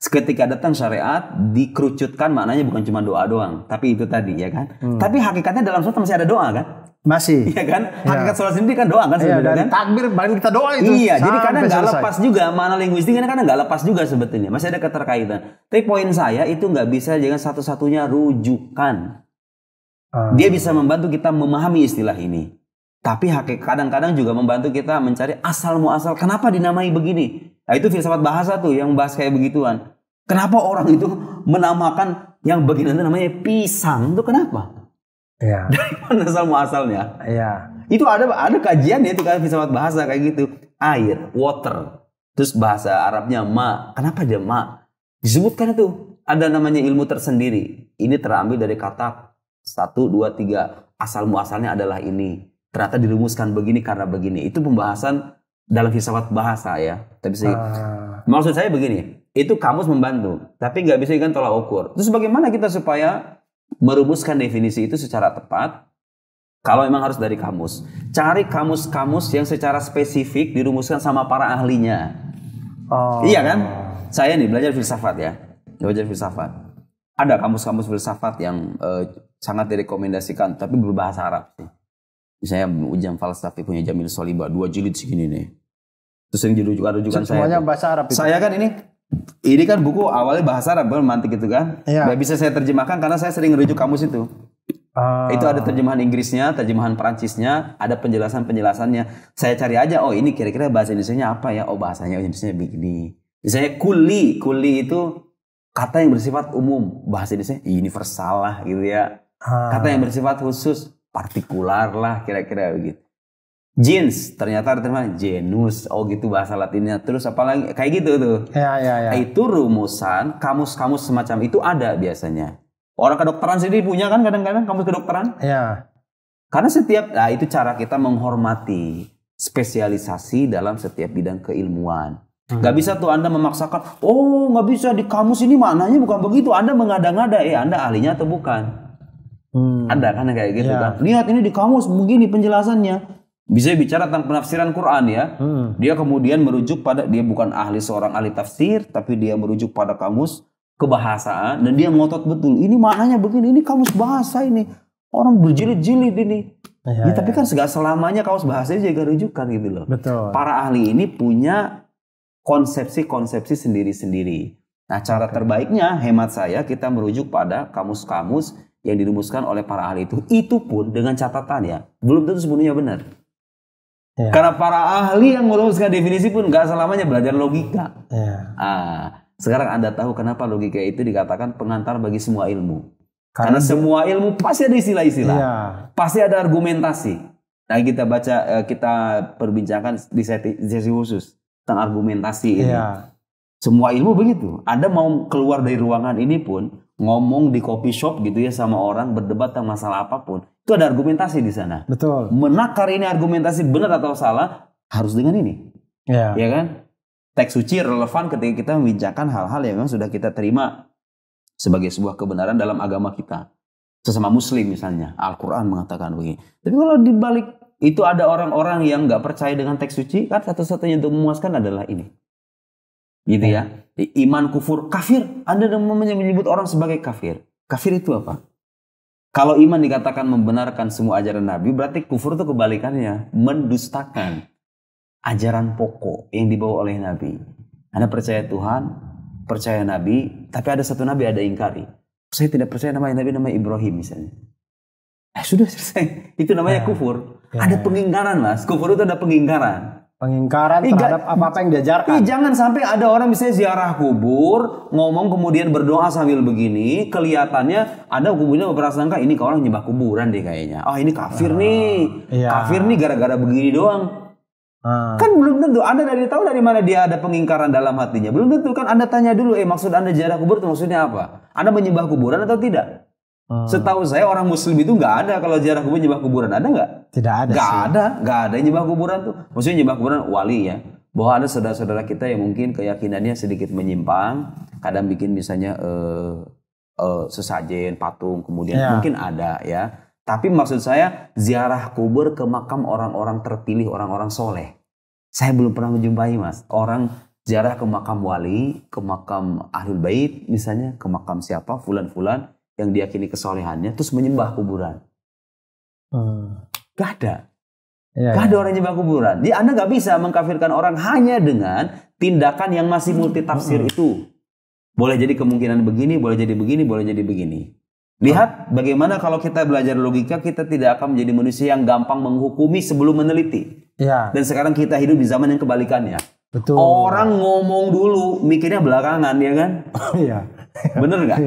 Ketika datang syariat dikerucutkan maknanya bukan cuma doa doang. Tapi itu tadi ya kan. Tapi hakikatnya dalam sholat masih ada doa kan. Masih. Iya kan. Hakikat sholat sendiri kan doa kan sebenarnya kan. Takbir bahkan kita doa itu. Iya. Jadi kadang gak lepas juga. Makna linguistiknya kadang gak lepas juga sebetulnya. Masih ada keterkaitan. Tapi poin saya itu gak bisa jangan satu-satunya rujukan. Dia bisa membantu kita memahami istilah ini. Tapi kadang-kadang juga membantu kita mencari asal muasal kenapa dinamai begini. Nah itu filsafat bahasa tuh yang bahas kayak begituan. Kenapa orang itu menamakan yang begini itu namanya pisang itu kenapa? Dari mana asal muasalnya? Itu ada kajian ya itu kan filsafat bahasa kayak gitu. Air, water. Terus bahasa Arabnya ma. Kenapa aja ma? Disebutkan itu ada namanya ilmu tersendiri. Ini terambil dari kata 1, 2, 3. Asal muasalnya adalah ini. Ternyata dirumuskan begini karena begini. Itu pembahasan dalam filsafat bahasa ya. Tapi maksud saya begini, itu kamus membantu, tapi nggak bisa kan tolak ukur. Terus bagaimana kita supaya merumuskan definisi itu secara tepat? Kalau memang harus dari kamus, cari kamus-kamus yang secara spesifik dirumuskan sama para ahlinya. Iya kan? Saya nih belajar filsafat ya, belajar filsafat. Ada kamus-kamus filsafat yang sangat direkomendasikan, tapi berbahasa Arab sih. Misalnya Ujam Falsafi punya Jamil Soliba, 2 jilid segini nih. Terus yang rujukan saya. Semuanya bahasa Arab itu. Saya kan ini kan buku awalnya bahasa Arab, mantik itu kan. Iya. Gak bisa saya terjemahkan karena saya sering ngerujuk kamus itu. Itu ada terjemahan Inggrisnya, terjemahan Perancisnya, ada penjelasannya. Saya cari aja, oh ini kira-kira bahasa Indonesianya apa ya? Oh bahasanya Indonesia begini. Misalnya kuli itu kata yang bersifat umum, bahasa Indonesia universal lah gitu ya. Kata yang bersifat khusus, partikular lah kira-kira begitu. Jeans, ternyata artinya genus, oh gitu bahasa Latinnya. Terus apalagi kayak gitu tuh. Ya. Itu rumusan, kamus-kamus semacam itu ada biasanya. Orang kedokteran sendiri punya kan kadang-kadang kamus kedokteran. Ya. Karena itu cara kita menghormati spesialisasi dalam setiap bidang keilmuan. Gak bisa tuh Anda memaksakan, oh gak bisa di kamus ini maknanya bukan begitu. Anda mengada-ngada, Anda ahlinya atau bukan? Ada kan kayak gitu kan. Lihat ini di kamus begini penjelasannya. Bisa bicara tentang penafsiran Quran ya. Dia kemudian merujuk pada, dia bukan seorang ahli tafsir, tapi dia merujuk pada kamus kebahasaan dan dia ngotot betul. Ini maknanya begini, ini kamus bahasa ini. Orang berjilid-jilid ini. Tapi kan segala selamanya kamus bahasa juga rujukan gitu loh. Betul. Para ahli ini punya konsepsi-konsepsi sendiri-sendiri. Nah, cara terbaiknya hemat saya kita merujuk pada kamus-kamus yang dirumuskan oleh para ahli itu. Itu pun dengan catatan ya, belum tentu sepenuhnya benar. Ya. Karena para ahli yang merumuskan definisi pun nggak selamanya belajar logika. Ya. Sekarang Anda tahu kenapa logika itu dikatakan pengantar bagi semua ilmu. Karena semua ilmu pasti ada istilah-istilah, pasti ada argumentasi. Nah kita perbincangkan di sesi khusus tentang argumentasi ini. Semua ilmu begitu. Anda mau keluar dari ruangan ini pun ngomong di coffee shop gitu ya sama orang berdebat tentang masalah apapun. Itu ada argumentasi di sana. Betul. Menakar ini argumentasi benar atau salah harus dengan ini. Ya kan? Teks suci relevan ketika kita membincangkan hal-hal yang memang sudah kita terima sebagai sebuah kebenaran dalam agama kita. Sesama muslim misalnya. Al-Quran mengatakan begini. Tapi kalau dibalik itu ada orang-orang yang nggak percaya dengan teks suci, kan satu-satunya untuk memuaskan adalah ini. Gitu ya. Iman kufur kafir. Anda menyebut orang sebagai kafir. Kafir itu apa? Kalau iman dikatakan membenarkan semua ajaran Nabi, berarti kufur itu kebalikannya. Mendustakan ajaran pokok yang dibawa oleh Nabi. Anda percaya Tuhan, percaya Nabi, tapi ada satu Nabi ada ingkari. Saya tidak percaya namanya Ibrahim misalnya. Sudah selesai. Itu namanya kufur. Ada pengingkaran mas. Kufur itu ada pengingkaran. Pengingkaran terhadap apa-apa yang diajarkan. Jangan sampai ada orang misalnya ziarah kubur, ngomong kemudian berdoa sambil begini, kelihatannya ada kuburnya berprasangka ini orang nyembah kuburan deh kayaknya. Ini kafir nih. Kafir nih gara-gara begini doang. Kan belum tentu. Anda tahu dari mana dia ada pengingkaran dalam hatinya. Belum tentu kan. Anda tanya dulu, maksud Anda ziarah kubur itu maksudnya apa? Anda menyembah kuburan atau tidak? Setahu saya orang muslim itu nggak ada kalau ziarah kubur nyembah kuburan. Ada nggak? Tidak ada. Nggak ada yang nyembah kuburan tuh. Maksudnya nyembah kuburan wali ya. Bahwa ada saudara-saudara kita yang mungkin keyakinannya sedikit menyimpang. Kadang bikin misalnya sesajen, patung, kemudian mungkin ada ya. Tapi maksud saya ziarah kubur ke makam orang-orang terpilih, orang-orang soleh. Saya belum pernah menjumpai mas. Orang ziarah ke makam wali, ke makam ahlul bait misalnya, ke makam siapa, fulan-fulan yang diyakini kesolehannya, terus menyembah kuburan. Gak ada. Gak ada orang nyembah kuburan. Jadi Anda gak bisa mengkafirkan orang hanya dengan tindakan yang masih multitafsir itu. Boleh jadi kemungkinan begini, boleh jadi begini, boleh jadi begini. Lihat bagaimana kalau kita belajar logika, kita tidak akan menjadi manusia yang gampang menghukumi sebelum meneliti. Dan sekarang kita hidup di zaman yang kebalikannya. Betul. Orang ngomong dulu, mikirnya belakangan, ya kan? Bener nggak?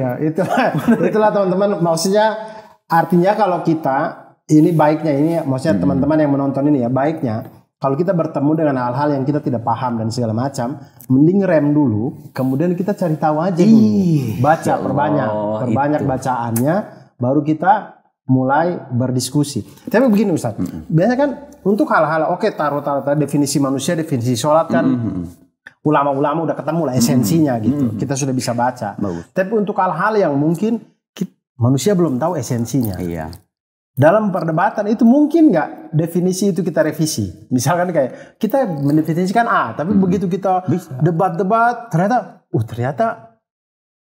Itulah teman-teman. Maksudnya, artinya kalau kita ini baiknya ini, maksudnya teman-teman yang menonton ini ya, baiknya kalau kita bertemu dengan hal-hal yang kita tidak paham dan segala macam, mending rem dulu, kemudian kita cari tahu aja dulu. Baca, perbanyak bacaannya, baru kita mulai berdiskusi. Tapi begini Ustaz, biasanya kan untuk hal-hal, taruh definisi manusia, definisi sholat kan, ulama-ulama udah ketemu lah esensinya gitu. Kita sudah bisa baca. Tapi untuk hal-hal yang mungkin manusia belum tahu esensinya. dalam perdebatan itu mungkin nggak definisi itu kita revisi. Misalkan kayak kita mendefinisikan A, tapi begitu kita debat-debat ternyata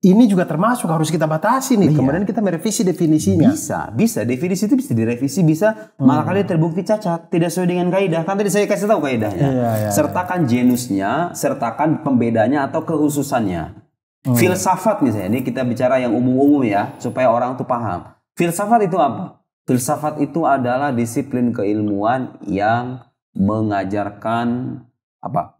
ini juga termasuk harus kita batasi nih. Kemudian kita merevisi definisinya. Bisa. Definisi itu bisa direvisi, bisa malah kali terbukti cacat, tidak sesuai dengan kaidah. Kan tadi saya kasih tahu kaidahnya. Sertakan genusnya, sertakan pembedanya atau kekhususannya. Filsafat misalnya, ini kita bicara yang umum-umum ya, supaya orang tuh paham. Filsafat itu apa? Filsafat itu adalah disiplin keilmuan yang mengajarkan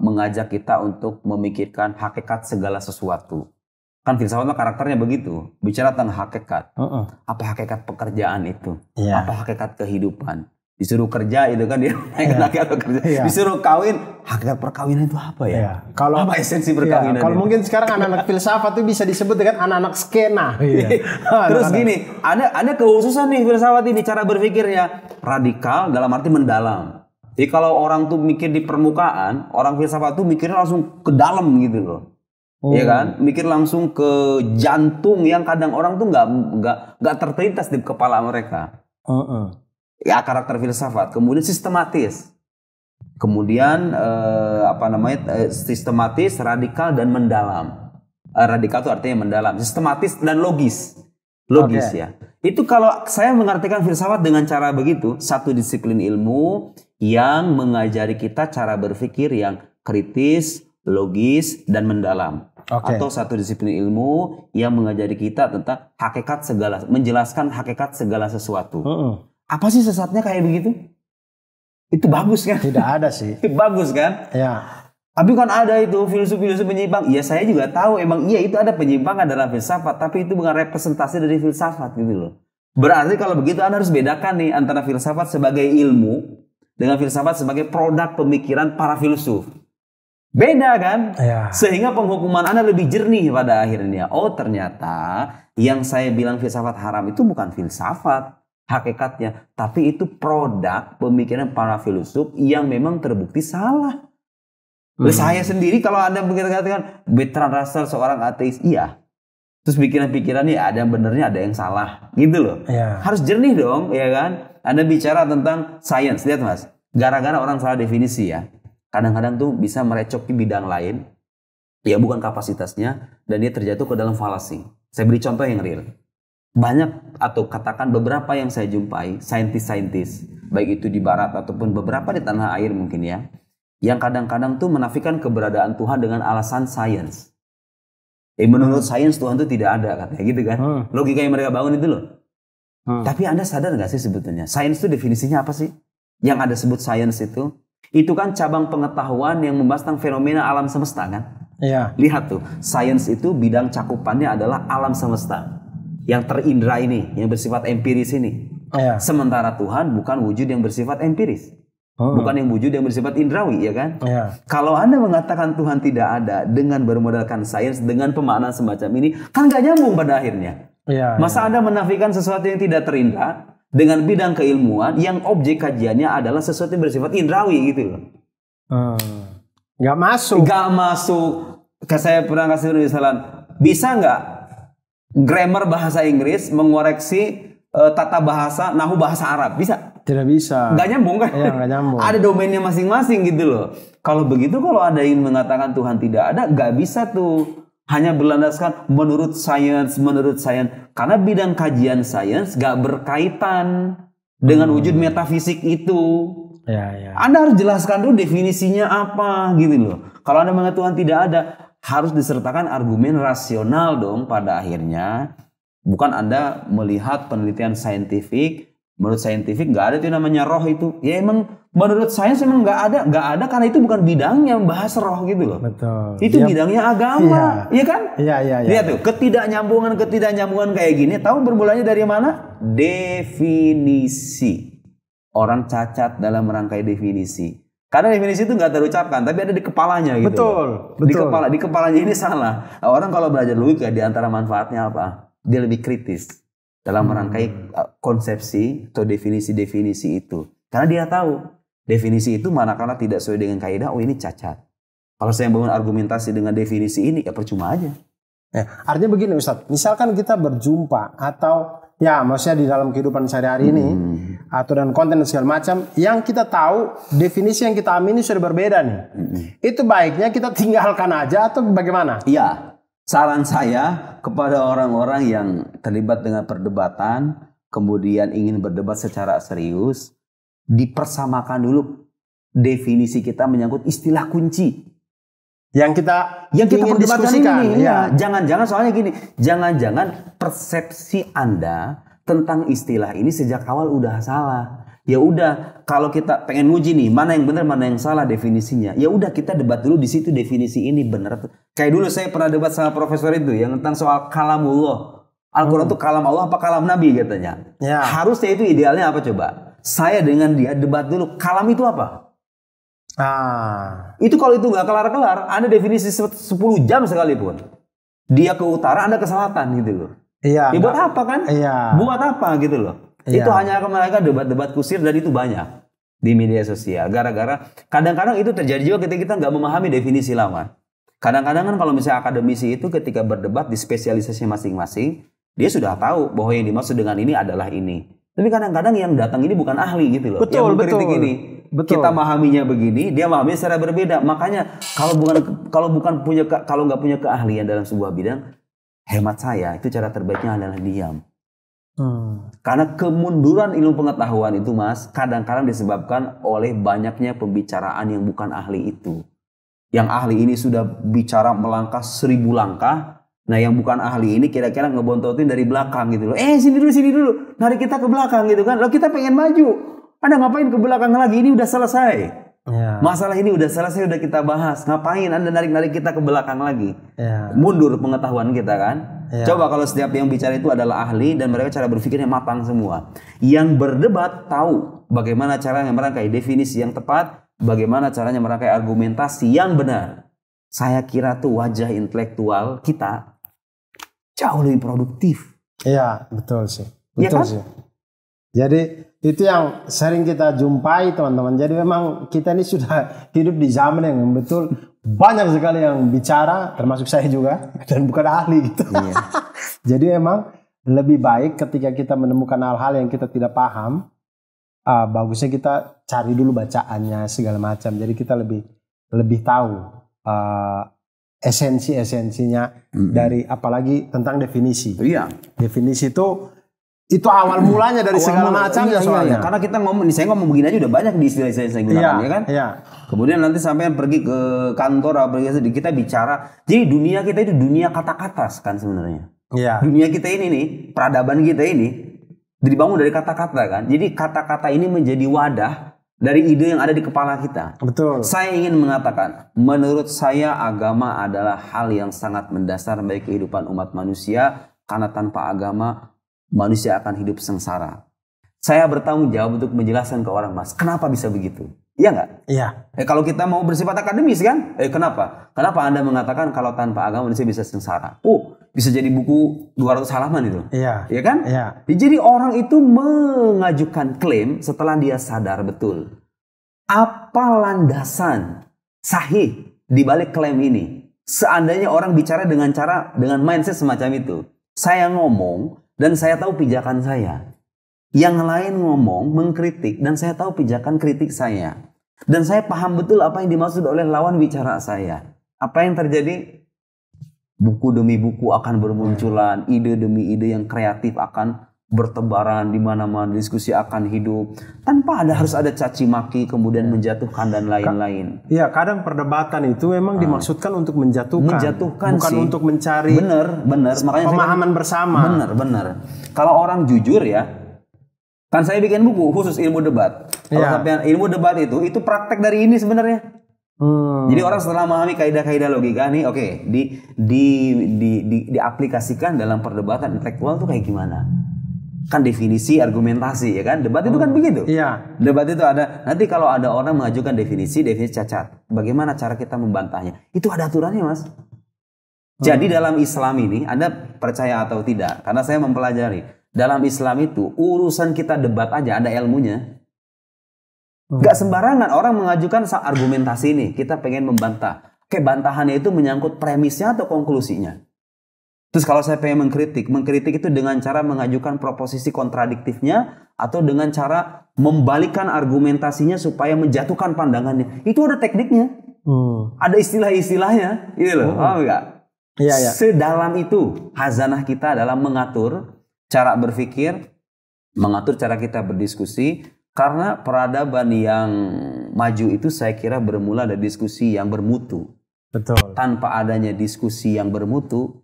mengajak kita untuk memikirkan hakikat segala sesuatu. Kan filsafat mah karakternya begitu, bicara tentang hakikat. Apa hakikat pekerjaan itu? Apa hakikat kehidupan? Disuruh kerja itu kan dia hakikat kerja. Disuruh kawin, hakikat perkawinan itu apa ya? Kalau apa esensi perkawinan? Kalau mungkin sekarang anak-anak filsafat itu bisa disebut dengan anak-anak skena. Terus gini, ada kekhususan nih filsafat ini, cara berpikirnya radikal dalam arti mendalam. Jadi kalau orang tuh mikir di permukaan, orang filsafat tuh mikirnya langsung ke dalam gitu loh. Iya kan, mikir langsung ke jantung yang kadang orang tuh nggak terlintas di kepala mereka. Ya karakter filsafat. Kemudian sistematis. Kemudian sistematis, radikal dan mendalam. Radikal itu artinya mendalam. Sistematis dan logis. Ya. Itu kalau saya mengartikan filsafat dengan cara begitu, satu disiplin ilmu yang mengajari kita cara berpikir yang kritis, logis dan mendalam. Atau satu disiplin ilmu yang mengajari kita tentang hakikat segala, menjelaskan hakikat segala sesuatu. Apa sih sesatnya kayak begitu? Itu bagus kan? Tidak ada sih. Bagus kan? Ya. Tapi kan ada itu filsuf-filsuf penyimpang. Iya saya juga tahu emang itu ada penyimpangan dalam filsafat, tapi itu bukan representasi dari filsafat gitu loh. Berarti kalau begitu Anda harus bedakan nih antara filsafat sebagai ilmu dengan filsafat sebagai produk pemikiran para filsuf. Beda kan? Sehingga penghukuman Anda lebih jernih pada akhirnya. Oh ternyata yang saya bilang filsafat haram itu bukan filsafat hakikatnya, tapi itu produk pemikiran para filsuf yang memang terbukti salah. Saya sendiri kalau Anda mengatakan Bertrand Russell seorang ateis, iya. Terus pikiran-pikirannya ada yang benernya, ada yang salah, gitu loh. Harus jernih dong, ya kan? Anda bicara tentang sains, lihat mas, gara-gara orang salah definisi ya. Kadang-kadang tuh bisa merecoki bidang lain, ya bukan kapasitasnya, dan dia terjatuh ke dalam falasi. Saya beri contoh yang real. Banyak atau katakan beberapa yang saya jumpai, saintis-saintis, baik itu di barat ataupun beberapa di tanah air mungkin ya, yang kadang-kadang tuh menafikan keberadaan Tuhan dengan alasan sains. Menurut sains Tuhan tuh tidak ada katanya gitu kan. Logika yang mereka bangun itu loh. Tapi Anda sadar nggak sih sebetulnya sains itu definisinya apa sih? Yang ada sebut sains itu kan cabang pengetahuan yang membahas tentang fenomena alam semesta kan? Lihat tuh, sains itu bidang cakupannya adalah alam semesta yang terindra ini, yang bersifat empiris ini. Sementara Tuhan bukan wujud yang bersifat empiris. Bukan yang wujud yang bersifat indrawi, ya kan? Kalau Anda mengatakan Tuhan tidak ada dengan bermodalkan sains, dengan pemaknaan semacam ini, kan nggak nyambung pada akhirnya. Masa Anda menafikan sesuatu yang tidak terindra dengan bidang keilmuan yang objek kajiannya adalah sesuatu yang bersifat indrawi gitu loh. Nggak masuk. Nggak masuk. Saya pernah kasih misalan, bisa nggak grammar bahasa Inggris mengoreksi tata bahasa, nahu bahasa Arab? Bisa? Tidak bisa. Nggak nyambung kan? Nggak nyambung. Ada domainnya masing-masing gitu loh. Kalau begitu, kalau ada yang mengatakan Tuhan tidak ada, nggak bisa tuh hanya berlandaskan menurut sains. Karena bidang kajian sains nggak berkaitan dengan wujud metafisik itu. Anda harus jelaskan dulu definisinya apa gitu loh. Kalau Anda mengatakan Tuhan tidak ada, harus disertakan argumen rasional dong pada akhirnya. Bukan Anda melihat penelitian saintifik, menurut saintifik nggak ada itu namanya roh itu. Ya emang menurut sains emang nggak ada karena itu bukan bidangnya membahas roh gitu loh. Betul. Itu bidangnya agama, iya kan? Iya. Lihat tuh ketidaknyambungan kayak gini. Tahu bermulanya dari mana? Definisi. Orang cacat dalam merangkai definisi. Karena definisi itu nggak terucapkan, tapi ada di kepalanya gitu. Betul. Di kepalanya ini salah. Orang kalau belajar logika, di antara manfaatnya apa? Dia lebih kritis dalam merangkai konsepsi atau definisi-definisi itu. Karena dia tahu definisi itu manakala tidak sesuai dengan kaidah, oh ini cacat. Kalau saya bangun argumentasi dengan definisi ini, ya percuma aja. Artinya begini Ustadz, misalkan kita berjumpa atau Ya, maksudnya di dalam kehidupan sehari-hari ini atau dan konten dan segala macam yang kita tahu definisi yang kita amini sudah berbeda nih. Itu baiknya kita tinggalkan aja atau bagaimana? Iya, saran saya kepada orang-orang yang terlibat dengan perdebatan, kemudian ingin berdebat secara serius, dipersamakan dulu definisi kita menyangkut istilah kunci. Yang kita ingin perdebatkan diskusikan. ini. Ya. Jangan-jangan soalnya gini, jangan-jangan persepsi Anda tentang istilah ini sejak awal udah salah. Ya udah, kalau kita pengen nguji nih, mana yang benar, mana yang salah definisinya. Ya udah kita debat dulu di situ definisi ini benar. Kayak dulu saya pernah debat sama profesor itu yang tentang soal kalamullah. Al-Quran itu kalam Allah apa kalam Nabi katanya. Ya. Harusnya itu idealnya apa coba? Saya dengan dia debat dulu, kalam itu apa? Itu kalau itu nggak kelar-kelar, Anda definisi 10 jam sekalipun. Dia ke utara, Anda ke selatan gitu loh. Iya. Ya, buat apa kan? Iya. Buat apa gitu loh. Iya. Itu hanya mereka debat-debat kusir dan itu banyak di media sosial. Gara-gara kadang-kadang itu terjadi juga ketika kita nggak memahami definisi lawan. Kadang-kadang kan kalau misalnya akademisi itu ketika berdebat di spesialisasinya masing-masing, dia sudah tahu bahwa yang dimaksud dengan ini adalah ini. Tapi kadang-kadang yang datang ini bukan ahli gitu loh. Betul, yang mengkritik betul. ini. Betul. Kita memahaminya begini, dia memahaminya secara berbeda. Makanya kalau nggak punya keahlian dalam sebuah bidang, hemat saya itu cara terbaiknya adalah diam. Karena kemunduran ilmu pengetahuan itu Mas, kadang-kadang disebabkan oleh banyaknya pembicaraan yang bukan ahli itu. Yang ahli ini sudah bicara melangkah 1000 langkah, nah yang bukan ahli ini kira-kira ngebontotin dari belakang gitu loh. Sini dulu, narik kita ke belakang gitu kan. Loh kita pengen maju. Anda ngapain ke belakang lagi? Ini udah selesai. Ya. Masalah ini udah selesai, udah kita bahas. Ngapain Anda narik-narik kita ke belakang lagi? Ya. Mundur pengetahuan kita kan? Ya. Coba kalau setiap yang bicara itu adalah ahli dan mereka cara berpikirnya matang semua. Yang berdebat tahu bagaimana caranya merangkai definisi yang tepat, bagaimana caranya merangkai argumentasi yang benar. Saya kira tuh wajah intelektual kita jauh lebih produktif. Iya, betul sih. Iya Betul kan? sih. Jadi itu yang sering kita jumpai teman-teman. Jadi memang kita ini sudah hidup di zaman yang betul banyak sekali yang bicara, termasuk saya juga, dan bukan ahli gitu. Iya. Jadi memang lebih baik ketika kita menemukan hal-hal yang kita tidak paham, bagusnya kita cari dulu bacaannya segala macam. Jadi kita lebih tahu esensinya dari apalagi tentang definisi. Iya. Definisi itu awal mulanya dari segala macamnya soalnya. Karena kita saya ngomong begini aja udah banyak di istilah-istilah yang saya gunakan ya kan. Iya. Kemudian nanti sampai pergi ke kantor kita bicara. Jadi dunia kita itu dunia kata-kata kan sebenarnya. Iya. Dunia kita ini nih, peradaban kita ini dibangun dari kata-kata kan. Jadi kata-kata ini menjadi wadah dari ide yang ada di kepala kita. Betul. Saya ingin mengatakan, menurut saya agama adalah hal yang sangat mendasar bagi kehidupan umat manusia. Karena tanpa agama manusia akan hidup sengsara. Saya bertanggung jawab untuk menjelaskan ke orang Mas, kenapa bisa begitu? Iya nggak? Iya. Kalau kita mau bersifat akademis kan? Kenapa? Kenapa Anda mengatakan kalau tanpa agama manusia bisa sengsara? Bisa jadi buku 200 halaman itu. Iya. Iya kan? Iya. Jadi orang itu mengajukan klaim setelah dia sadar betul. Apa landasan sahih di balik klaim ini? Seandainya orang bicara dengan mindset semacam itu. Saya ngomong dan saya tahu pijakan saya. Yang lain ngomong, mengkritik, dan saya tahu pijakan kritik saya. Dan saya paham betul apa yang dimaksud oleh lawan bicara saya. Apa yang terjadi? Buku demi buku akan bermunculan, ide demi ide yang kreatif akan bertebaran di mana-mana, diskusi akan hidup. Tanpa harus ada caci maki, kemudian menjatuhkan dan lain-lain. Iya, kadang perdebatan itu memang dimaksudkan untuk menjatuhkan. Bukan sih. untuk mencari bener. Makanya pemahaman bersama. Bener. Kalau orang jujur ya, kan saya bikin buku khusus ilmu debat. Kalau sampai ilmu debat itu praktek dari ini sebenarnya. Jadi orang setelah memahami kaidah-kaidah logika nih, oke, diaplikasikan dalam perdebatan intelektual tuh kayak gimana? Kan definisi, argumentasi ya kan? Debat itu kan begitu. Iya. Debat itu ada. Nanti kalau ada orang mengajukan definisi cacat, bagaimana cara kita membantahnya? Itu ada aturannya, Mas. Jadi dalam Islam ini, Anda percaya atau tidak? Karena saya mempelajari. Dalam Islam itu urusan kita debat aja ada ilmunya. Gak sembarangan orang mengajukan argumentasi ini. Kita pengen membantah. Oke, bantahannya itu menyangkut premisnya atau konklusinya? Terus kalau saya pengen mengkritik itu dengan cara mengajukan proposisi kontradiktifnya atau dengan cara membalikkan argumentasinya supaya menjatuhkan pandangannya. Itu ada tekniknya. Ada istilah-istilahnya, gitu loh. Paham enggak? Iya, iya. Sedalam itu hazanah kita adalah mengatur cara berpikir, mengatur cara kita berdiskusi, karena peradaban yang maju itu saya kira bermula dari diskusi yang bermutu. Betul. Tanpa adanya diskusi yang bermutu,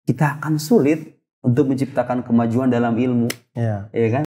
kita akan sulit untuk menciptakan kemajuan dalam ilmu. Iya. Ya kan?